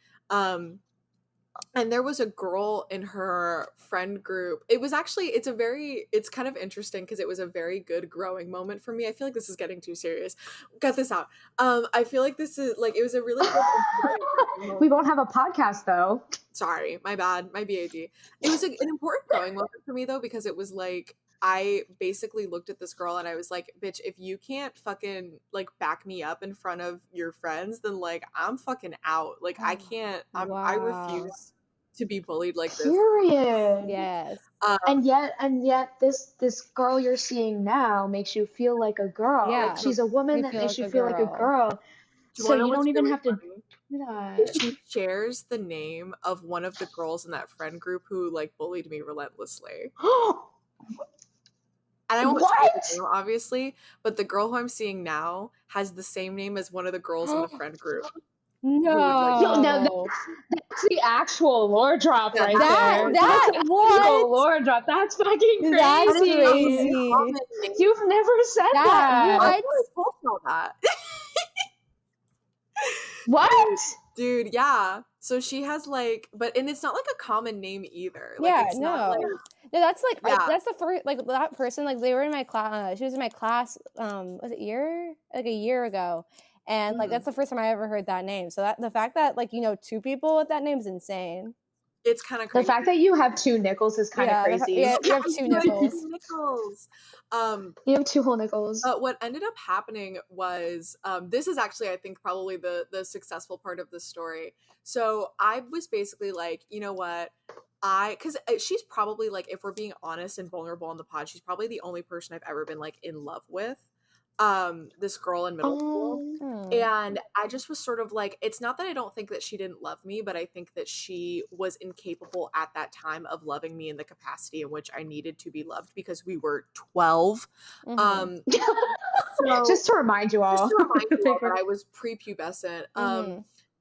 And there was a girl in her friend group. It's kind of interesting because it was a very good growing moment for me. I feel like this is getting too serious. Cut this out. I feel like this is like, it was a really good We won't have a podcast though. Sorry, my bad, my BAD. It was an important growing moment for me though, because it was like, I basically looked at this girl and I was like, bitch, if you can't fucking like back me up in front of your friends, then like I'm fucking out. Like I can't, I refuse to be bullied like this. Period. Yes. And yet this girl you're seeing now makes you feel like a girl. Yeah. Like she's a woman that makes you feel like a girl. So you don't even have to do that. She shares the name of one of the girls in that friend group who like bullied me relentlessly. And I won't say the name, obviously, but the girl who I'm seeing now has the same name as one of the girls in the friend group. No, that's the actual lore drop right there. That's what? Lore drop. That's fucking crazy. That's crazy. You've never said that. What? I told you that. What? Dude, yeah. So she has like, and it's not like a common name either. Like, yeah, it's no. Not, like, no, that's like, that's the first, like that person, like they were in my class, she was in my class, was it a year ago. And like, that's the first time I ever heard that name. So that the fact that like, you know, two people with that name is insane. It's kind of crazy. The fact that you have two nickels is kind of crazy. You have two nickels. You have two whole nickels. But what ended up happening was, this is actually, I think, probably the successful part of the story. So I was basically like, you know what? Because she's probably like, if we're being honest and vulnerable on the pod, she's probably the only person I've ever been like in love with. This girl in middle school. And I just was sort of like, it's not that I don't think that she didn't love me, but I think that she was incapable at that time of loving me in the capacity in which I needed to be loved because we were 12. So, just to remind you all that I was prepubescent.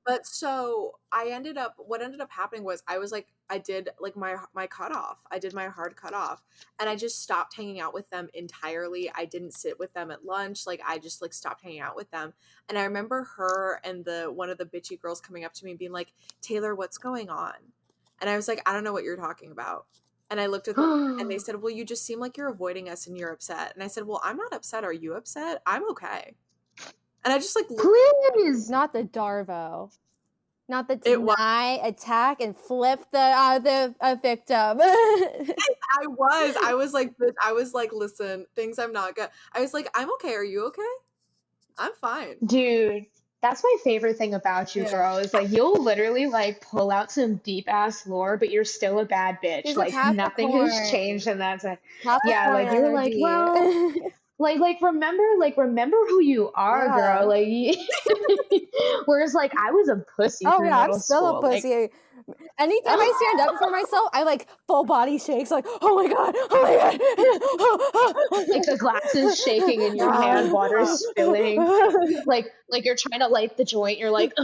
But so what ended up happening was I did like my cutoff. I did my hard cutoff and I just stopped hanging out with them entirely. I didn't sit with them at lunch. Like I just like stopped hanging out with them. And I remember her and one of the bitchy girls coming up to me and being like, Taylor, what's going on? And I was like, I don't know what you're talking about. And I looked at them and they said, well, you just seem like you're avoiding us and you're upset. And I said, well, I'm not upset. Are you upset? I'm okay. And I just like, please, not the Darvo, not the deny, attack, and flip the victim. I was like, listen, things I'm not good. I was like, I'm okay. Are you okay? I'm fine, dude. That's my favorite thing about you, girl. Is like you'll literally like pull out some deep ass lore, but you're still a bad bitch. She's like nothing has changed, and that's like yeah, like you're like well. Like remember who you are, girl. Like, whereas like I was a pussy. Oh yeah, I'm still a pussy. Like, anytime I stand up for myself, I like full body shakes. Like, oh my god. Like the glass is shaking in your hand, water is spilling. Like you're trying to light the joint. You're like.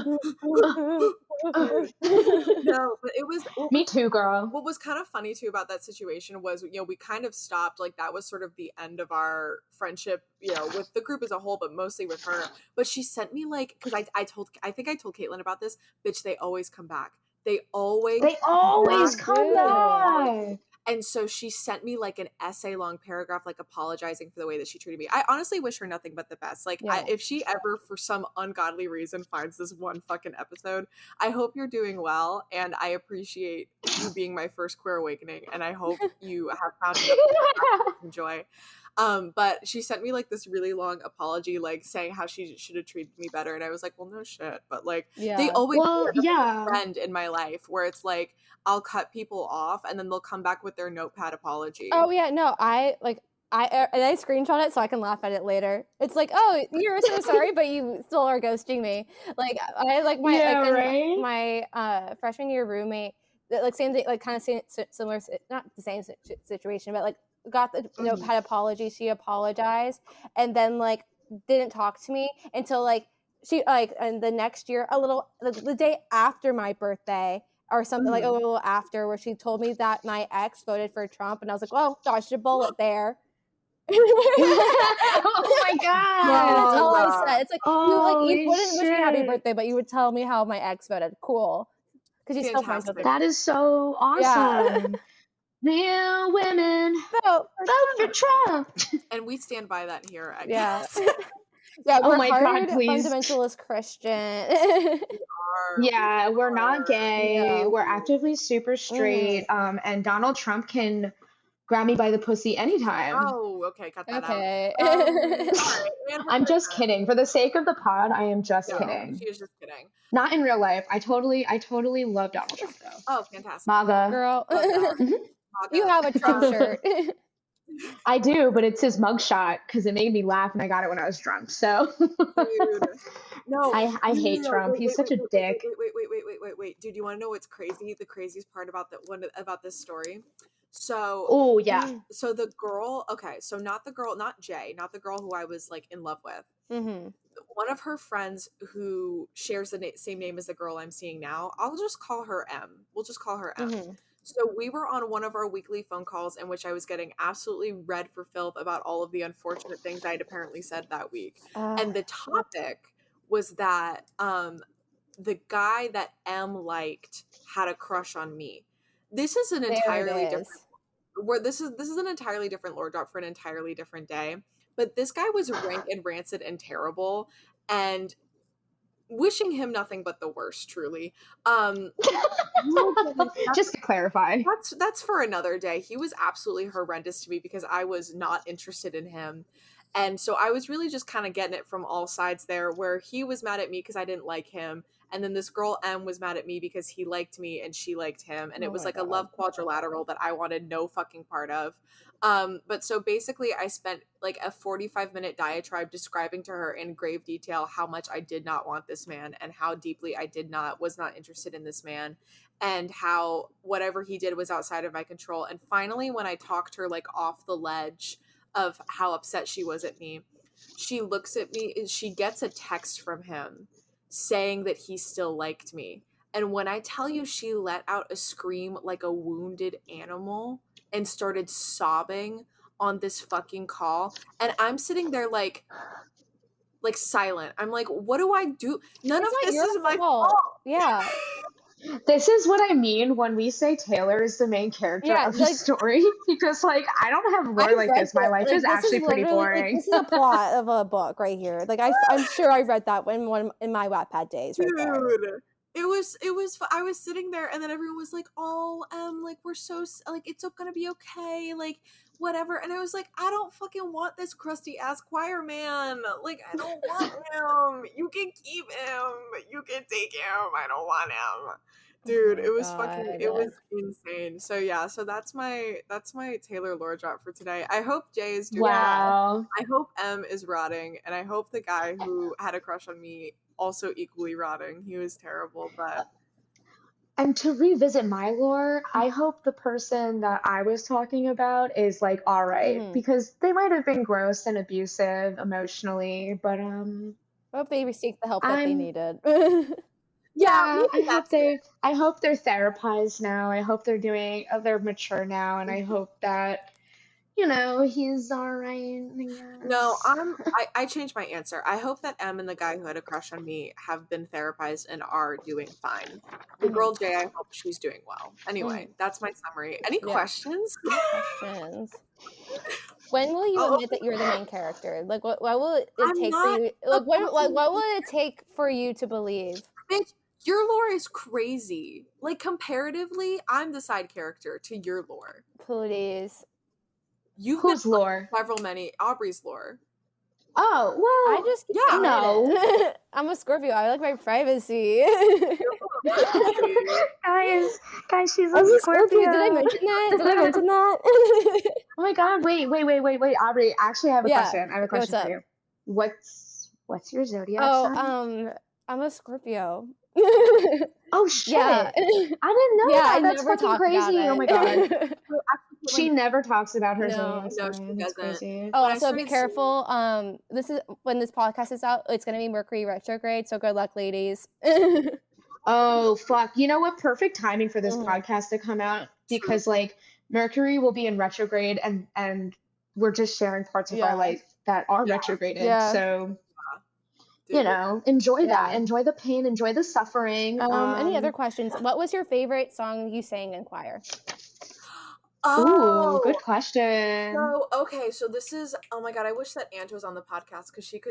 No, but it was me too, girl. What was kind of funny too about that situation was, you know, we kind of stopped, like that was sort of the end of our friendship, you know, with the group as a whole, but mostly with her. But she sent me like, because I think I told Caitlin about this, bitch, they always come back. They always come back. And so she sent me like an essay-long paragraph, like apologizing for the way that she treated me. I honestly wish her nothing but the best. Like, if she ever, for some ungodly reason, finds this one fucking episode, I hope you're doing well, and I appreciate you being my first queer awakening, and I hope you have found it to enjoy. But she sent me like this really long apology, like saying how she should have treated me better, and I was like, well, no shit. But like, they always have a friend in my life where it's like, I'll cut people off and then they'll come back with their notepad apology. Oh yeah, no, I screenshot it so I can laugh at it later. It's like, oh, you're so sorry, but you still are ghosting me. Like I like my my freshman year roommate, like same thing, like kind of similar, not the same situation, but like got the notepad apology. She apologized, and then like didn't talk to me until like she like and the next year, the day after my birthday or something, like a little after, where she told me that my ex voted for Trump, and I was like, well, dodged a bullet there. Oh my god! That's all I said. It's like you wouldn't wish me happy shit. birthday, but you would tell me how my ex voted. Cool, because you're still friends with her. That is so awesome. Real women Vote for Trump. And we stand by that here. I Yeah. guess. Yeah, Oh we're my God, please. fundamentalist Christian. Yeah, we're not gay. No. We're actively super straight. And Donald Trump can grab me by the pussy anytime. Oh, okay, cut that Okay. out. All right, I'm just kidding. For the sake of the pod, I am just no, kidding. she was just kidding. Not in real life. I totally love Donald Trump though. Oh, fantastic. MAGA. Girl, MAGA. you have a Trump shirt. I do, but it's his mugshot because it made me laugh and I got it when I was drunk. So Dude. No, I hate Trump. He's such a dick. Wait. Dude, you want to know what's crazy? The craziest part about about this story. So, oh yeah. So the girl, okay, so not Jay, not the girl who I was like in love with. Mm-hmm. One of her friends who shares the same name as the girl I'm seeing now, I'll just call her M. We'll just call her M. Mm-hmm. So we were on one of our weekly phone calls in which I was getting absolutely red for filth about all of the unfortunate things I had apparently said that week. And the topic was that the guy that M liked had a crush on me. This is an entirely different this is an entirely different lore drop for an entirely different day. But this guy was rank and rancid and terrible, and wishing him nothing but the worst, truly. Just to clarify. That's for another day. He was absolutely horrendous to me because I was not interested in him. And so I was really just kind of getting it from all sides there, where he was mad at me because I didn't like him. And then this girl M was mad at me because he liked me and she liked him. And it was like a love quadrilateral that I wanted no fucking part of. But so basically I spent like a 45-minute diatribe describing to her in grave detail how much I did not want this man and how deeply I was not interested in this man, and how whatever he did was outside of my control. And finally, when I talked her like off the ledge of how upset she was at me, she looks at me and she gets a text from him saying that he still liked me. And when I tell you, she let out a scream like a wounded animal and started sobbing on this fucking call. And I'm sitting there like silent. I'm like, what do I do? None of this is my fault. Yeah. This is what I mean when we say Taylor is the main character of the story, because like I don't have lore like this. My life is actually pretty boring. This is a plot of a book right here. Like I'm sure I read that in my Wattpad days. Right there. It was I was sitting there and then everyone was like, oh like we're so like it's gonna be okay, like whatever. And I was like, I don't fucking want this crusty ass choir man. Like I don't want him. You can keep him, you can take him, I don't want him. Dude, it was it was insane. So yeah, so that's my Taylor lore drop for today. I hope Jay is doing well. I hope M is rotting, and I hope the guy who had a crush on me also equally rotting. He was terrible, but and to revisit my lore, I hope the person that I was talking about is like all right, because they might have been gross and abusive emotionally, but I hope they received the help that they needed. Yeah, I hope they're therapized now. I hope they're mature now, and I hope that he's all right. No, I changed my answer. I hope that M and the guy who had a crush on me have been therapized and are doing fine. The girl Jay, I hope she's doing well. Anyway, that's my summary. Any questions? Questions. When will you admit that you're the main character? Like, what will it take for you? Like, what will it take for you to believe? Bitch, your lore is crazy. Like, comparatively, I'm the side character to your lore. Please. Whose lore? Many. Aubrey's lore. Oh, well. I just no. I'm a Scorpio. I like my privacy. guys, she's a Scorpio. Did I mention that? Oh my god, wait. Aubrey, actually I have a question. I have a question for you. What's your zodiac sign? I'm a Scorpio. Oh shit. Yeah. I didn't know that. That's fucking crazy. Oh my god. She never talks about her zodiac No, she sign. It's doesn't. crazy. Oh, When I also be started careful. This is when this podcast is out. It's gonna be Mercury retrograde, so good luck, ladies. Oh, fuck. You know what? Perfect timing for this Mhm. podcast to come out because like Mercury will be in retrograde and we're just sharing parts of our Yeah. life that are retrograded. Yeah. So Dude, you know, enjoy that. Yeah. Enjoy the pain, enjoy the suffering. Any other questions? What was your favorite song you sang in choir? Ooh, good question. So this is, oh my god, I wish that Ange was on the podcast because Ange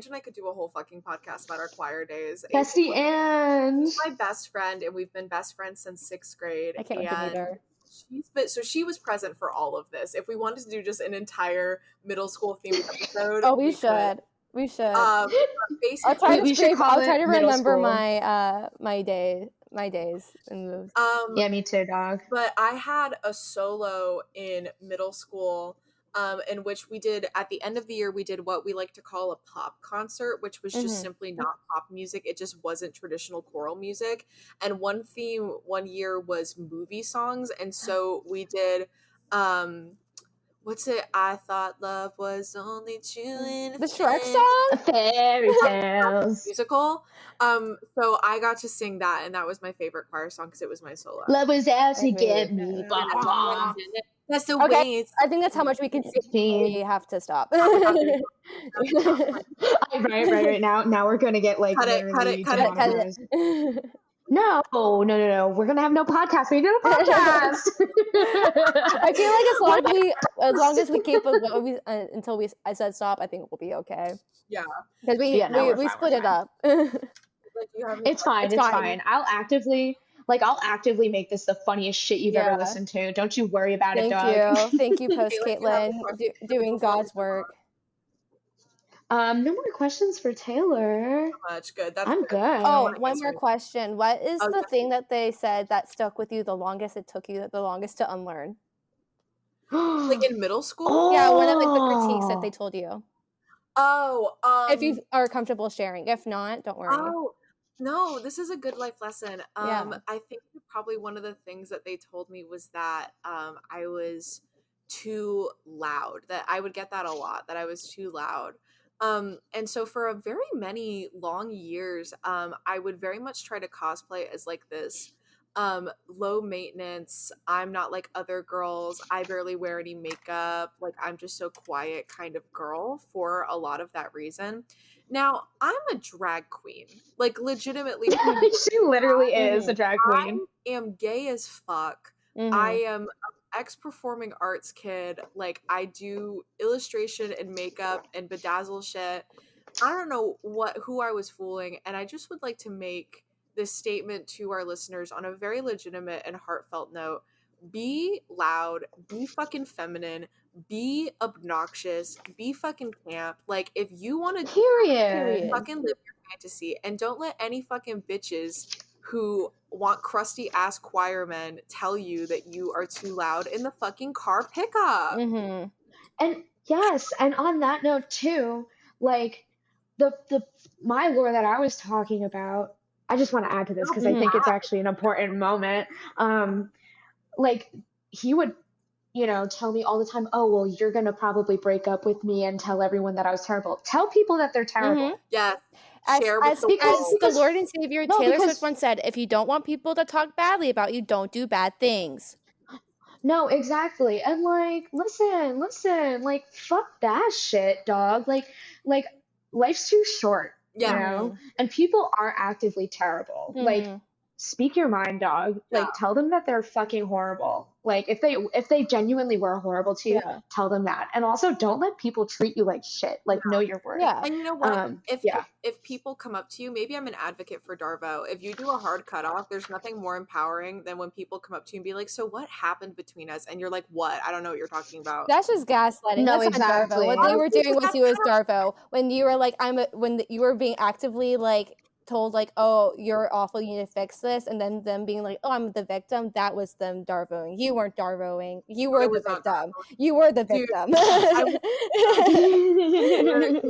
and I could do a whole fucking podcast about our choir days. Bestie Ange. She's my best friend, and we've been best friends since 6th grade. I can't wait to meet her. She was present for all of this. If we wanted to do just an entire middle school themed episode, We should. We should. Basically, I'll try to remember school. my days and moves. Yeah, me too, dog. But I had a solo in middle school, in which we did, at the end of the year, we did what we like to call a pop concert, which was just simply not pop music. It just wasn't traditional choral music. And one theme one year was movie songs. And so we did, what's it? I thought love was only true in The Shrek song? Fairy tales. Musical. So I got to sing that, and that was my favorite choir song because it was my solo. Love was out to get me. Blah, blah. That's the Okay, way I think that's how much we can see. We have to stop. right now we're gonna get like cut it. No, we're gonna have no podcast. We do a podcast. I feel like as long as we keep it until I said stop, I think we'll be okay. Yeah, because we split it up. It's fine. I'll actively make this the funniest shit you've ever listened to. Don't you worry about it, dog. Thank you, Post Caitlin, doing God's work. No more questions for Taylor. Much good. I'm good. Oh, one more question. What is the thing that they said that stuck with you the longest? It took you the longest to unlearn. Like in middle school? Oh. Yeah, one of like the critiques that they told you. Oh, if you are comfortable sharing. If not, don't worry. Oh, no, this is a good life lesson. Yeah. I think probably one of the things that they told me was that I was too loud. That I would get that a lot. That I was too loud. And so for a very many long years, I would very much try to cosplay as like this low maintenance, I'm not like other girls, I barely wear any makeup, like I'm just so quiet kind of girl for a lot of that reason. Now, I'm a drag queen. Like legitimately. She literally is a drag queen. I am gay as fuck. I am ex-performing arts kid. Like I do illustration and makeup and bedazzle shit. I don't know who I was fooling, and I just would like to make this statement to our listeners on a very legitimate and heartfelt note. Be loud, be fucking feminine, be obnoxious, be fucking camp. Like if you want to fucking live your fantasy, and don't let any fucking bitches who want crusty ass choir men tell you that you are too loud in the fucking car pickup. And yes, and on that note too, like the my lore that I was talking about, I just want to add to this because I think it's actually an important moment. Like he would, tell me all the time, oh, well, you're going to probably break up with me and tell everyone that I was terrible. Tell people that they're terrible. Yes. As the Lord and Savior Taylor Swift once said, if you don't want people to talk badly about you, don't do bad things. No, exactly. And like, listen, like, fuck that shit, dog. Like life's too short, and people are actively terrible. Like, speak your mind, dog. Like, tell them that they're fucking horrible. Like, if they genuinely were horrible to you, tell them that. And also, don't let people treat you like shit. Like, know your worth. Yeah. And you know what? If people come up to you, maybe I'm an advocate for Darvo. If you do a hard cutoff, there's nothing more empowering than when people come up to you and be like, so what happened between us? And you're like, what? I don't know what you're talking about. That's just gaslighting. No, that's exactly. Not Darvo. What they were doing with you as Darvo. When you were like, when you were being actively like, told like, oh, you're awful, you need to fix this, and then them being like, oh, I'm the victim, that was them Darvoing. You weren't Darvoing. You were the victim. You were the victim.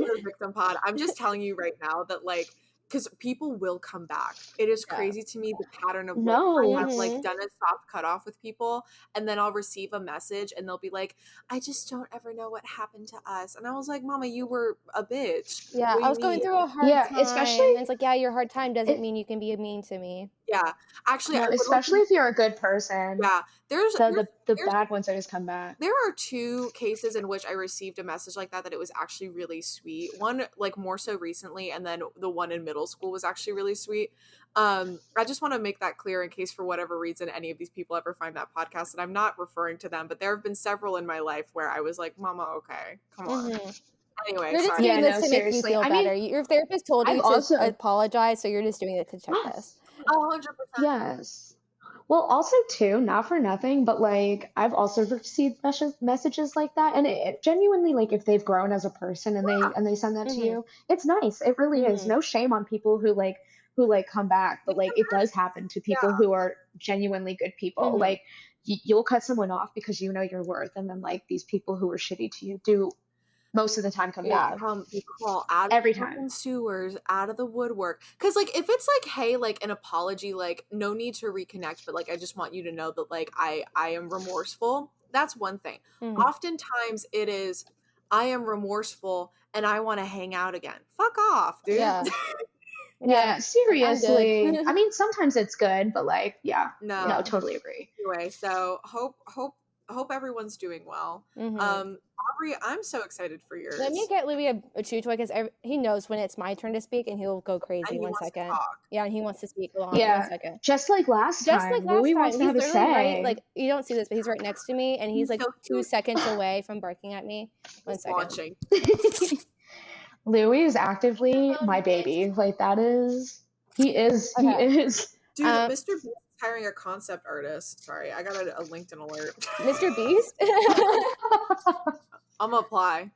The victim pod. I'm just telling you right now that like because people will come back. It is crazy to me, the pattern of No. I've like done a soft cutoff with people, and then I'll receive a message and they'll be like, I just don't ever know what happened to us. And I was like, Mama, you were a bitch. Yeah, What I was do you going mean? through a hard time. especially And it's like, yeah, your hard time doesn't mean you can be mean to me. Yeah, actually, no, especially if you're a good person. Yeah, there's the bad ones always come back. There are 2 cases in which I received a message like that it was actually really sweet. One, like, more so recently, and then the one in middle school was actually really sweet. I just want to make that clear in case for whatever reason any of these people ever find that podcast, and I'm not referring to them, but there have been several in my life where I was like, Mama, okay, come on. Anyway, you're just sorry. doing this to make you feel better. Your therapist told you to apologize, so you're just doing it to check this. 100%. Yes. Well, also too, not for nothing, but like I've also received messages like that, and it genuinely, like, if they've grown as a person and they send that to you, it's nice. It really is. No shame on people who come back, but like it does happen to people who are genuinely good people. Like you'll cut someone off because you know your worth, and then like these people who are shitty to you do most of the time come back. They crawl out every of time. the sewers, out of the woodwork. Because like if it's like, hey, like an apology, like no need to reconnect, but like I just want you to know that like I am remorseful. That's one thing. Oftentimes it is, I am remorseful and I want to hang out again. Fuck off, dude. Yeah, seriously. I mean, sometimes it's good, but like, no, totally agree. Anyway, so hope everyone's doing well. Aubrey, I'm so excited for yours. Let me get Louis a chew toy because he knows when it's my turn to speak, and he'll go crazy. 1 second. Yeah, and he wants to speak along. 1 second. Just like last time. Louis wants to have a say. Right, like, you don't see this, but he's right next to me, and he's like 2 seconds away from barking at me. 1 second. Louis is actively my baby. Like that is, he is. Dude, Mr. Beast is hiring a concept artist. Sorry, I got a LinkedIn alert. Mr. Beast? I'm gonna apply.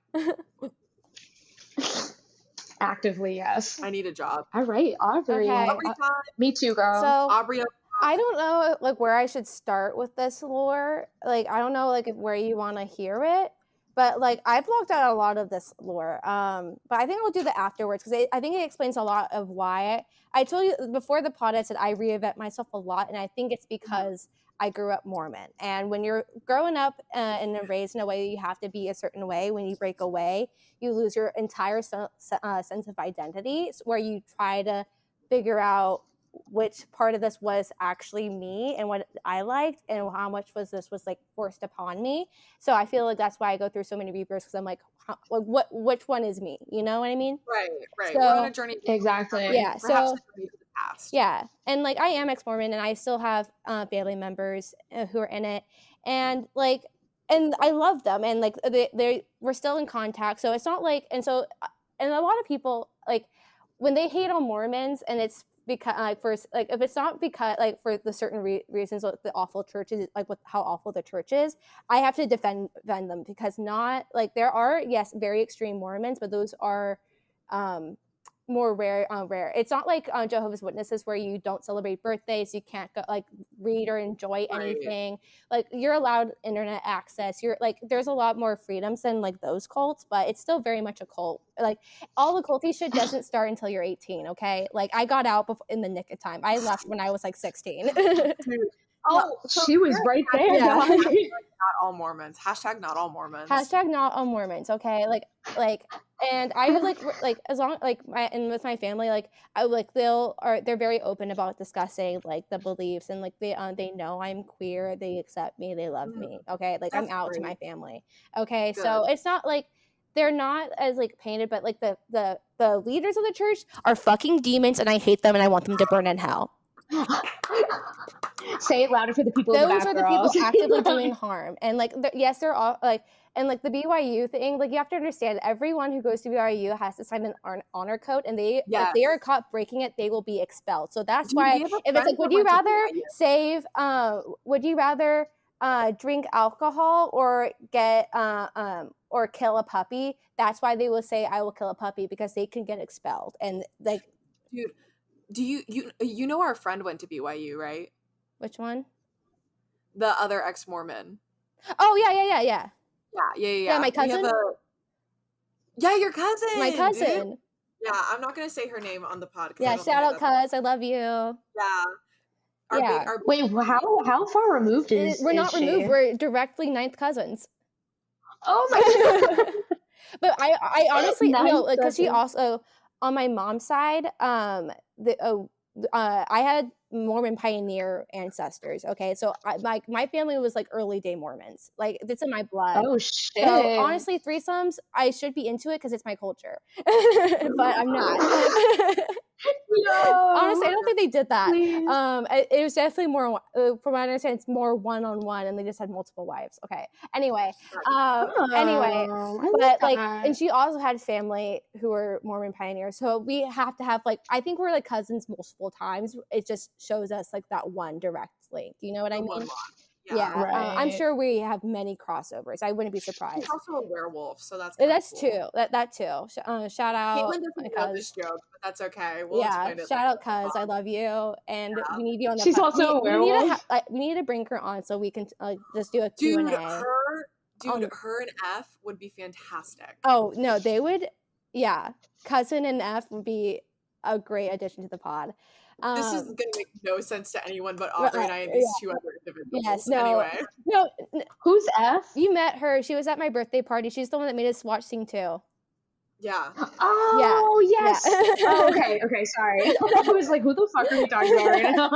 Actively, yes. I need a job. All right, Aubrey. Okay. Me too, girl. So, Aubrey. I don't know, like, where I should start with this lore. Like, I don't know, like, where you want to hear it. But, like, I blocked out a lot of this lore. But I think I'll do that afterwards because I think it explains a lot of why. I told you before the pod, I said I reinvent myself a lot. And I think it's because I grew up Mormon. And when you're growing up and raised in a way you have to be a certain way, when you break away, you lose your entire sense of identity, where you try to figure out which part of this was actually me and what I liked and how much was like forced upon me. So I feel like that's why I go through so many rebirths, because I'm like which one is me? You know what I mean? Right. So, we're on a journey. Exactly. Yeah. Perhaps So to the past. Yeah, and like I am ex-Mormon, and I still have family members who are in it, and like, and I love them, and like we're still in contact. So it's not like, and a lot of people, like, when they hate on Mormons, and it's because if it's not because like for the certain reasons, like the awful churches, like with how awful the church is, I have to defend them, because not like there are, yes, very extreme Mormons, but those are more rare. It's not like Jehovah's Witnesses, where you don't celebrate birthdays, you can't go like read or enjoy anything. Like, you're allowed internet access. You're like, there's a lot more freedoms than like those cults, but it's still very much a cult. Like, all the culty shit doesn't start until you're 18. Okay, like I got out in the nick of time. I left when I was like 16. Oh, she was right there. Yeah. Not all Mormons. Hashtag not all Mormons. Hashtag not all Mormons. Okay, like, and I like as long like with my family, like I like they're very open about discussing like the beliefs, and like they know I'm queer, they accept me, they love me. Okay, like I'm out to my family. Okay, so it's not like they're not as like painted, but like the leaders of the church are fucking demons, and I hate them, and I want them to burn in hell. Say it louder for the people in the back, those are the girls. people actively doing harm. And like yes, they're all like, and like the BYU thing, like you have to understand, everyone who goes to BYU has to sign an honor code, and if they are caught breaking it, they will be expelled. So that's why if it's like, would you rather drink alcohol or get or kill a puppy? That's why they will say I will kill a puppy, because they can get expelled. And like, dude, do you know our friend went to BYU, right? Which one? The other ex-Mormon. Oh yeah. Yeah. My cousin. Yeah, your cousin. My cousin. Dude. Yeah, I'm not gonna say her name on the pod. Yeah, shout out, cuz. I love you. Yeah. Yeah. Wait, how far removed We're not she? removed. We're directly ninth cousins. Oh my god. But I honestly Ninth no, like, because she cousin. also on my mom's side, I had Mormon pioneer ancestors. Okay, so my family was like early day Mormons. Like, it's in my blood. Oh So shit. honestly, threesomes, I should be into it because it's my culture, but I'm not. No. Honestly, I don't think they did that. Please. It was definitely more, from what I understand, it's more one-on-one, and they just had multiple wives. Okay. Anyway, I but like like, that. and she also had family who were Mormon pioneers. So we have to have, like, I think we're like cousins multiple times. It just shows us like that one direct link. You know what I mean? Yeah. I'm Right. sure we have many crossovers. I wouldn't be surprised. She's also a werewolf, so that's That's cool. too. That too. Shout out. Caitlin doesn't know this joke, but that's okay. We'll explain it. Shout out, cuz. I love you, and we need you on the. She's also a werewolf. We need to bring her on so we can just do a Dude, Q&A. Her and F would be fantastic. Oh no, they would. Yeah, cousin and F would be a great addition to the pod. This is gonna make no sense to anyone but Aubrey and I and these two other individuals. Yes, anyway. No. Who's F? You met her. She was at my birthday party. She's the one that made us watch Sing 2. Yeah. Oh, yeah. Yes. Oh, okay, sorry. I was like, who the fuck are you talking about right now?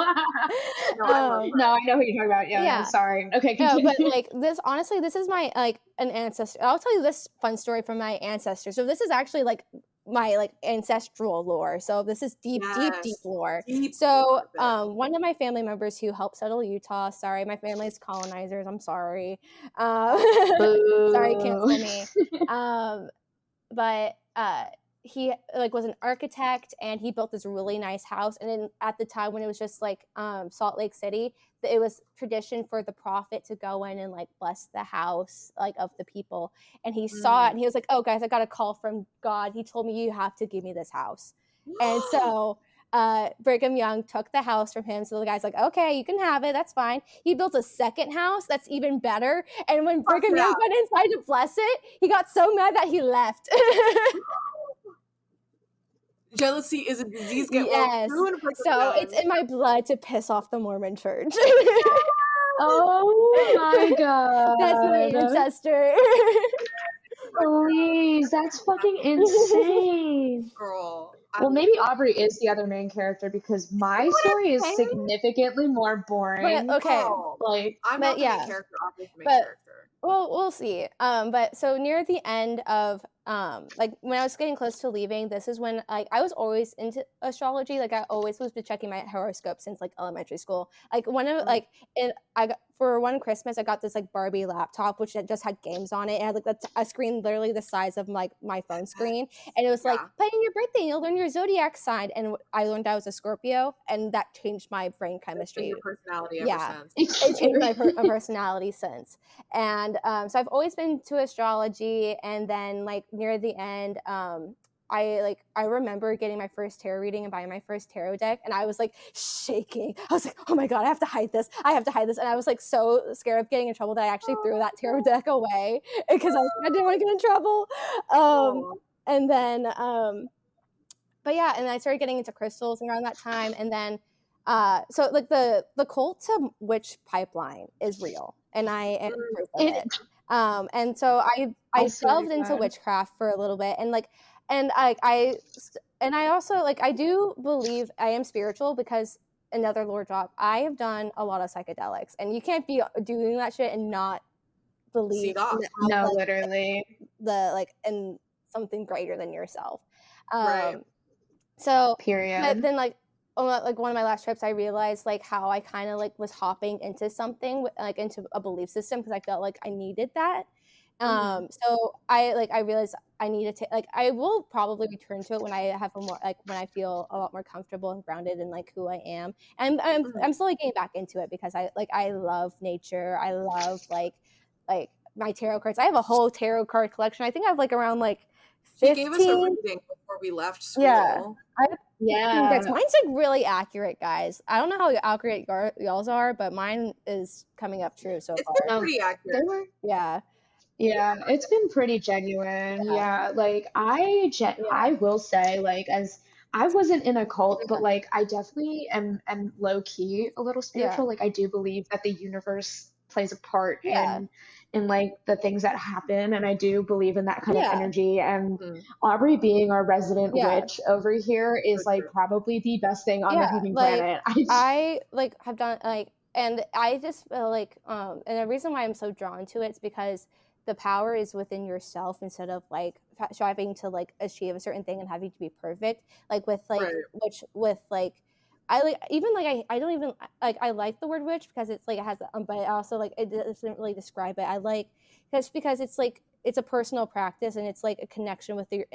No, I know who you're talking about. Yeah. No, sorry. Okay, continue. No, but like, honestly, this is my, like, an ancestor. I'll tell you this fun story from my ancestors. So this is actually like my like ancestral lore. So this is deep lore. So one of my family members who helped settle Utah, sorry, my family's colonizers, I'm sorry. Sorry, cancel me. But he like was an architect, and he built this really nice house. And then at the time when it was just like Salt Lake City, it was tradition for the prophet to go in and like bless the house like of the people. And he saw it, and he was like, "Oh guys, I got a call from God. He told me you have to give me this house." And so Brigham Young took the house from him. So the guy's like, "Okay, you can have it. That's fine." He built a second house that's even better. And when Brigham Young went inside to bless it, he got so mad that he left. Jealousy is a disease. Yes. So it's in my blood to piss off the Mormon church. Oh my god. That's my ancestor. Please, that's fucking insane. Girl. Well, maybe Aubrey is the other main character because my story is significantly more boring. But, okay. Like, I'm not the main character, Aubrey's the main character. Well, we'll see. But so near the end of like when I was getting close to leaving, this is when like I was always into astrology. Like I always was checking my horoscope since like elementary school. Like one of for one Christmas I got this like Barbie laptop which just had games on it. It had like a screen literally the size of like my phone screen, and it was like, "Play in your birthday, you'll learn your zodiac sign." And I learned I was a Scorpio, and that changed my brain chemistry. Your personality ever since. It changed my personality since. And so I've always been to astrology, and then like near the end, I remember getting my first tarot reading and buying my first tarot deck, and I was like shaking. I was like, "Oh my god, I have to hide this. And I was like so scared of getting in trouble that I actually threw that tarot deck away because I didn't want to get in trouble. And then but yeah, and I started getting into crystals around that time. And then so like the cult to witch pipeline is real, and I am proof of it. And so I delved into witchcraft for a little bit, and like, and I also like, I do believe I am spiritual because another lore drop, I have done a lot of psychedelics, and you can't be doing that shit and not believe literally the like in something greater than yourself. Right. So period. But then like one of my last trips, I realized like how I kind of like was hopping into something like into a belief system because I felt like I needed that. So I realized I needed to like, I will probably return to it when I have a more like when I feel a lot more comfortable and grounded in like who I am. And I'm slowly getting back into it because I love nature. I love like my tarot cards. I have a whole tarot card collection. I think I have like around like 15. She gave us a reading before we left school. Mine's like really accurate, guys. I don't know how accurate y'all's are, but mine is coming up true so far. It's pretty accurate. Yeah. Yeah, it's been pretty genuine. Yeah, Yeah, like yeah, I will say, like, as I wasn't in a cult, but like I definitely am low key a little yeah, spiritual. Like I do believe that the universe plays a part yeah, in like the things that happen, and I do believe in that kind of yeah, energy. And Mhm. Aubrey being our resident yeah. witch over here So is like true. probably the best thing on the Yeah, human like planet. I like have done like, and I just feel like and the reason why I'm so drawn to it is because the power is within yourself instead of like striving to like achieve a certain thing and having to be perfect. Like with like Right. which with like I like even like I don't even like I like the word witch because it's like it has but I also like it doesn't really describe it. I like because it's like it's a personal practice and it's like a connection with your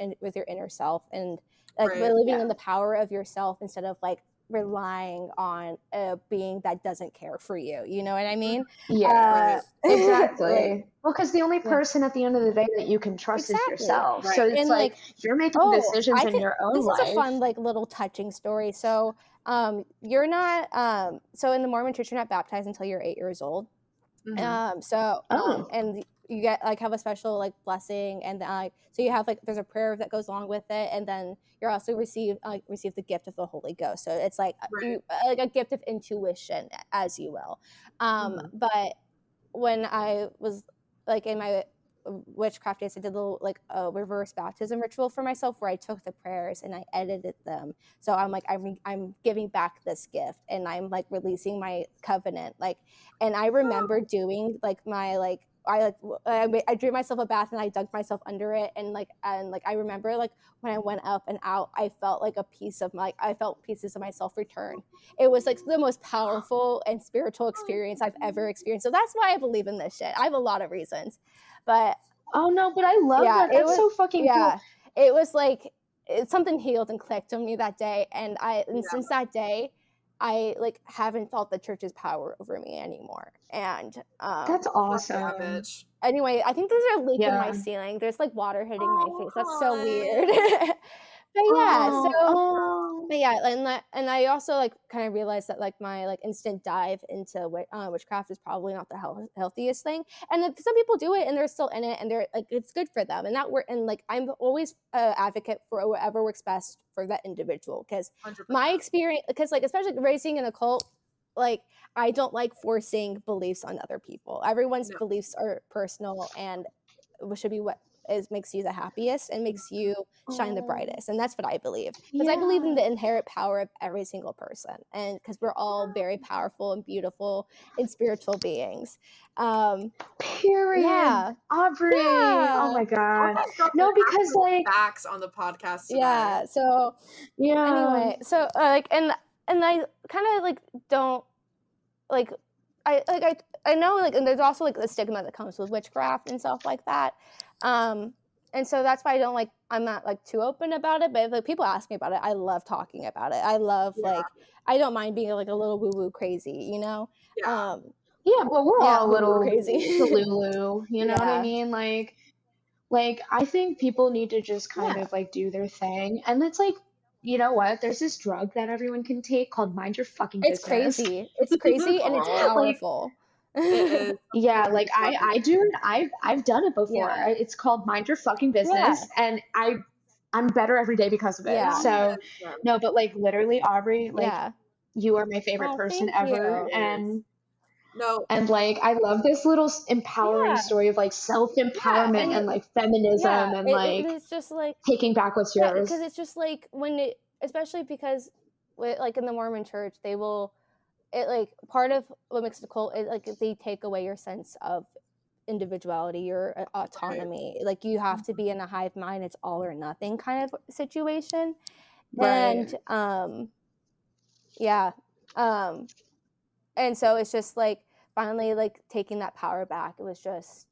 inner self and like Right. living in Yeah, the power of yourself instead of like relying on a being that doesn't care for you. You know what I mean? yeah, Right. Like exactly. Well, because the only yeah, person at the end of the day that you can trust is exactly. yourself. Right. So it's And like like you're making oh, decisions I in can. your own This is a fun life. like little touching story. So you're not so in the Mormon church you're not baptized until you're 8 years old. Hmm. Oh, And you get like have a special like blessing and like so you have like there's a prayer that goes along with it and then you're also receive the gift of the Holy Ghost, so it's like Right. you like a gift of intuition as you will. Hmm. But when I was like in my witchcraft days, I did a little like a reverse baptism ritual for myself where I took the prayers and I edited them. So I'm like I'm giving back this gift and I'm like releasing my covenant. Like, and I remember doing like my like I drew myself a bath and I dunked myself under it and like I remember like when I went up and out, I felt like a piece of my I felt pieces of myself return. It was like the most powerful and spiritual experience I've ever experienced. So that's why I believe in this shit. I have a lot of reasons, but oh no, but I love yeah, that. That's so fucking cool. it was like something healed and clicked on me that day, and Yeah. since that day, I like haven't felt the church's power over me anymore. And That's Fuck yeah, awesome. bitch. anyway, I think there's a leak in my Yeah. ceiling. There's like water hitting my Oh, face. That's so weird. hun. But yeah, Oh, so oh. but yeah, and I also like kind of realized that like my like instant dive into witchcraft is probably not the healthiest thing, and then some people do it and they're still in it and they're like it's good for them, and that we're and like I'm always advocate for whatever works best for that individual because 100%. my experience because like especially raising in a cult like I don't like forcing beliefs on other people. Everyone's No. beliefs are personal and should be what is makes you the happiest and makes you shine the Oh, brightest, and that's what I believe because I believe in yeah. the inherent power of every single person and because we're all very powerful and beautiful and spiritual beings. um Period. yeah, Aubrey. Oh yeah, my God. Almost dropping No, because actual like, facts on the podcast today. yeah. So yeah. anyway, so like and I kind of like don't like I know like and there's also like the stigma that comes with witchcraft and stuff like that. And so that's why I don't like I'm not like too open about it, but if like people ask me about it, I love talking about it. I love Yeah. like I don't mind being like a little woo woo crazy, you know? Yeah. Yeah, but we're Yeah, all a woo woo little crazy. delulu, you know what I Yeah. mean? Like I think people need to just kind Yeah. of like do their thing. And it's like, you know what? There's this drug that everyone can take called mind your fucking It's business. crazy. It's crazy and it's Oh, Like, powerful. it is. yeah, like Fucking I do it. I've done it before. Yeah. It's called mind your fucking Yeah. business, and I'm better every day because of it. Yeah. So, 100%. no, but like literally, Aubrey, like Yeah. you are my favorite Oh, person thank ever, you. It is. No. and like I love this little empowering Yeah. story of like Yeah. self-empowerment and like feminism Yeah, and like it's just like taking back what's yeah, because yours. it's just like when it, especially because with, like in the Mormon Church, they will it like part of what makes it a cult is like they take away your sense of individuality, your Right. autonomy. Like you have to be in a hive mind; it's all or nothing kind of situation. Right. And yeah, um, and so it's just like finally like taking that power back. It was just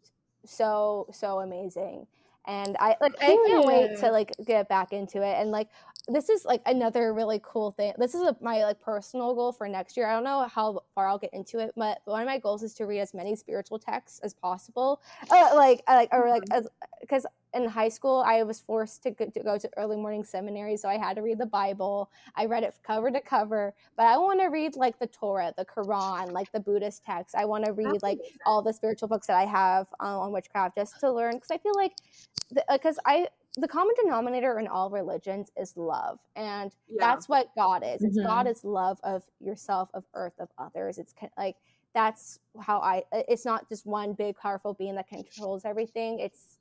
so amazing, and I can't wait to Period. like get back into it. And like this is like another really cool thing. This is my like personal goal for next year. I don't know how far I'll get into it, but one of my goals is to read as many spiritual texts as possible. Like or like as because in high school, I was forced to go to early morning seminary, so I had to read the Bible. I read it cover to cover, but I want to read like the Torah, the Quran, like the Buddhist texts. I want to read like all the spiritual books that I have on witchcraft just to learn, because I feel like the common denominator in all religions is love, and that's what God is. It's God is love of yourself, of earth, of others. It's like that's how it's not just one big powerful being that controls everything. It's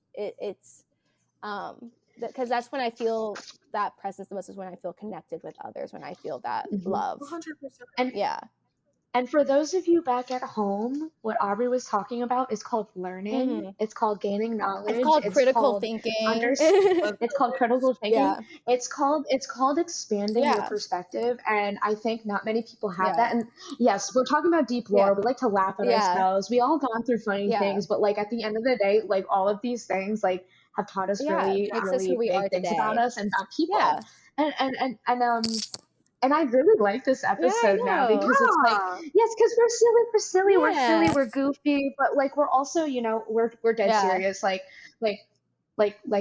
because that's when I feel that presence the most, is when I feel connected with others, when I feel that love. 100%. And for those of you back at home, what Aubrey was talking about is called learning. It's called gaining knowledge. It's called critical thinking. It's called critical thinking. Yeah. It's called expanding your perspective. And I think not many people have that. And yes, we're talking about deep lore. We like to laugh at ourselves. We all gone through funny things, but like at the end of the day, like all of these things like have taught us really big things about us and about people. And I really like this episode now, because it's like, yes, because we're silly, we're goofy, but like we're also, you know, we're dead serious. Like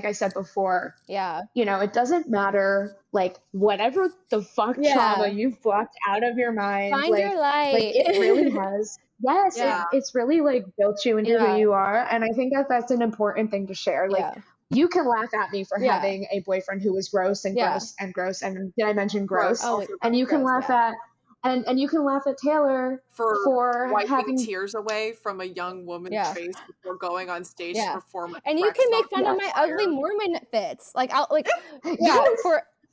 I said before, you know, it doesn't matter, like whatever the fuck trauma you've blocked out of your mind, find your light. Like it really has. Yes, it's really like built you into who you are, and I think that's an important thing to share. Like. You can laugh at me for having a boyfriend who was gross and gross. And did I mention gross? Oh, and you can laugh at, and you can laugh at Taylor for wiping having tears away from a young woman's face before going on stage to perform. And you can make fun of my ugly Mormon fits. Like I'll like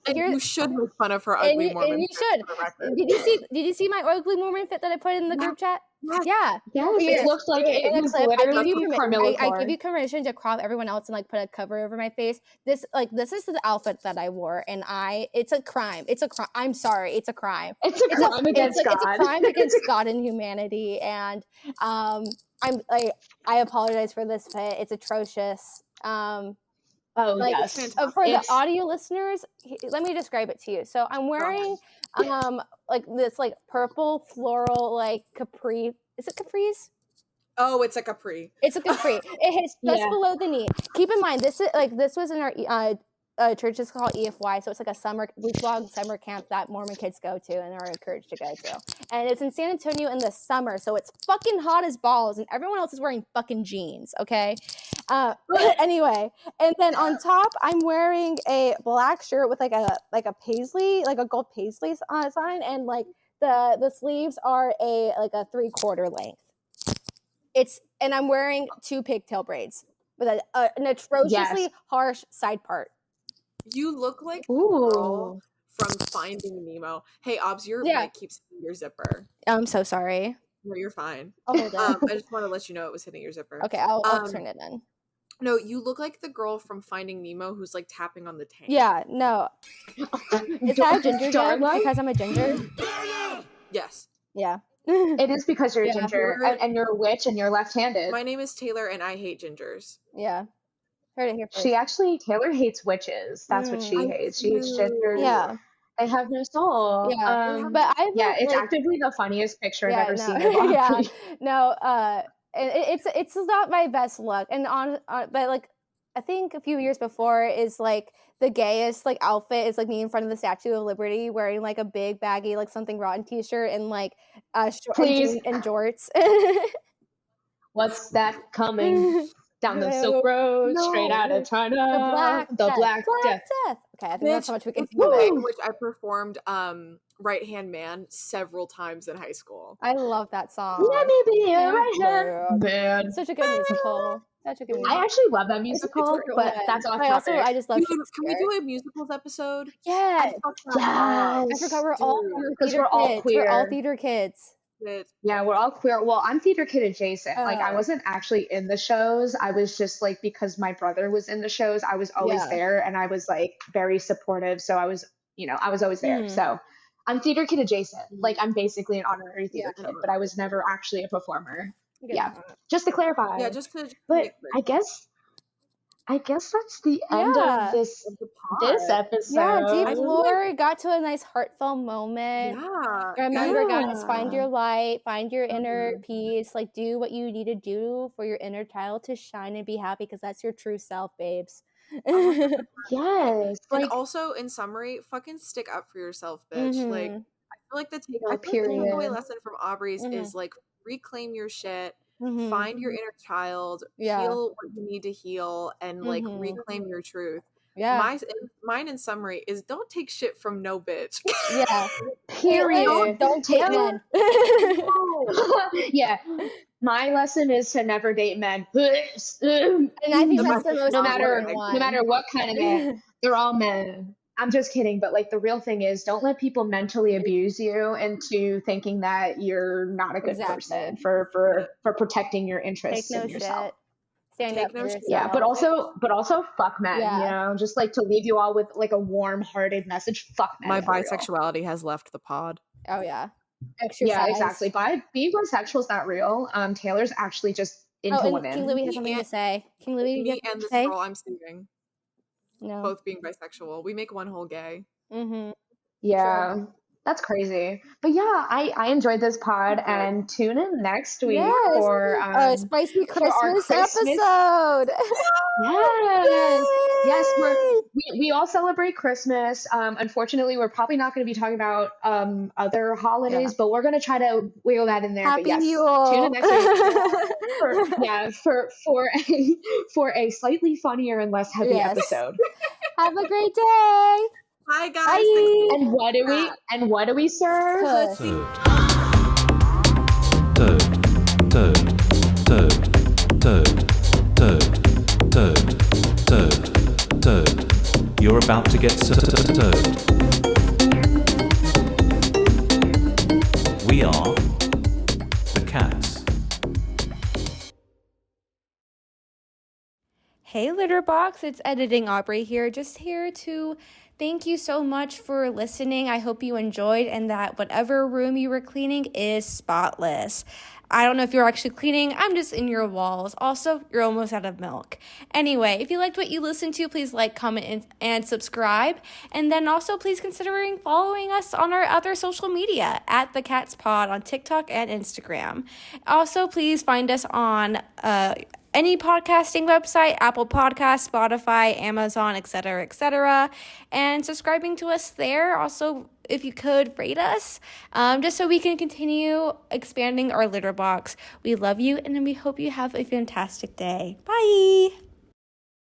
you should make fun of her ugly Mormon. And you should. Did you see my ugly Mormon fit that I put in the group chat? Yes, it looks like it was literally I give you permission to crop everyone else and like put a cover over my face. This is the outfit that I wore, and it's a crime. It's a crime. I'm sorry, it's a crime. It's a crime against God. It's a crime against God and humanity. And I apologize for this fit. It's atrocious. Yes. For the audio listeners, let me describe it to you. So I'm wearing like this like purple floral like capri. Is it capris? Oh, it's a capri. It's a capri. It hits just below the knee. Keep in mind, this was in our church is called EFY, so it's like a week-long summer camp that Mormon kids go to and are encouraged to go to. And it's in San Antonio in the summer, so it's fucking hot as balls, and everyone else is wearing fucking jeans, okay? Anyway, and then on top, I'm wearing a black shirt with like a paisley, like a gold paisley sign, and like the sleeves are a 3/4 length. And I'm wearing 2 pigtail braids with an atrociously harsh side part. You look like the girl from Finding Nemo. Hey, Obs, your mic keeps hitting your zipper. I'm so sorry. No, you're fine. I'll hold it. I just want to let you know it was hitting your zipper. Okay, I'll turn it in. No, you look like the girl from Finding Nemo who's like tapping on the tank. Yeah, no. Is that a ginger joke because I'm a ginger? Yes. Yeah. It is because you're a ginger and you're a witch and you're left-handed. My name is Taylor and I hate gingers. Yeah. Heard it here first. Taylor hates witches. That's what she hates. She hates gingers. Yeah. They have no soul. Yeah. But it's actively the funniest picture I've ever seen. Yeah. No, it's not my best look. And but like I think a few years before is like the gayest like outfit is like me in front of the Statue of Liberty wearing like a big baggy like something rotten t-shirt and like and jorts. What's that coming down the Silk Road, straight out of China? The Black Death. Okay, I think that's how much we can which I performed Right Hand Man several times in high school. I love that song. Let me be your right hand man. Such a good musical. I actually love that musical, but that's off topic. I just love. Can we do a musicals episode? Yeah. I forgot we're all queer. We're all theater kids. Yeah, we're all queer. Well, I'm theater kid adjacent. Like I wasn't actually in the shows. I was just like, because my brother was in the shows, I was always there, and I was like very supportive. So I was always there. So I'm theater kid adjacent. Like I'm basically an honorary theater kid, but I was never actually a performer. Yeah, just to clarify. Yeah, but I guess that's the end of this episode. Yeah, deep lore got to a nice heartfelt moment. Yeah. Remember, guys, find your light, find your inner peace. Like, do what you need to do for your inner child to shine and be happy, because that's your true self, babes. Yes, And like also, in summary, fucking stick up for yourself, bitch. Like, Mhm. no, I feel like the takeaway period. lesson from Aubrey's Mhm. is like reclaim your shit, Mhm. find your inner child, Yeah. heal what you need to heal, and like Mhm. reclaim your truth. Yeah. Mine in summary is don't take shit from no bitch. Yeah. Period. Don't date Taylor, men. yeah. My lesson is to never date men. And I think The that's the most No important matter no one. matter what kind of man, they're all men. I'm just kidding, but like the real thing is don't let people mentally abuse you into thinking that you're not a good person Exactly. for protecting your Take interests no and yourself. shit. Stand Take up for no shit. Yeah, but yourself. also fuck men, Yeah. just like to leave you all with like a warm-hearted message. Fuck My men for real. bisexuality has left the pod. Oh yeah. Yeah, Exercise. exactly. Being bisexual is not real. Taylor's actually just Oh, into and King women. Louis has something to say. King Louis, do you have Me something and to this say? girl I'm seeing, No. both being bisexual, we make one whole gay. Mm-hmm. Yeah, that's crazy. But yeah, I enjoyed this pod Good. and tune in next week Yes. A spicy for our Christmas Christmas. episode. Yes. Yes, Yay! we all celebrate Christmas. Unfortunately, we're probably not going to be talking about other Yeah. holidays, but we're going to try to wiggle that in there. But Happy yes, tune in Yule. next week for a slightly funnier and less heavy Yes. episode. Have a great day. Bye guys. Bye. And what do we serve? Pussy. Toad. Toad. Toad. Toad. Toad. Toad. Toad. Toad. You're about to get toad. We are the cats. Hey Litterbox, it's Editing Aubrey here, just here to thank you so much for listening. I hope you enjoyed and that whatever room you were cleaning is spotless. I don't know if you're actually cleaning, I'm just in your walls. Also, you're almost out of milk. Anyway, if you liked what you listened to, please like, comment, and subscribe. And then also please considering following us on our other social media at The Cats Pod on TikTok and Instagram. Also, please find us on any podcasting website, Apple Podcasts, Spotify, Amazon, etc., and subscribing to us there. Also, if you could rate us, just so we can continue expanding our litter box. We love you, and we hope you have a fantastic day. Bye!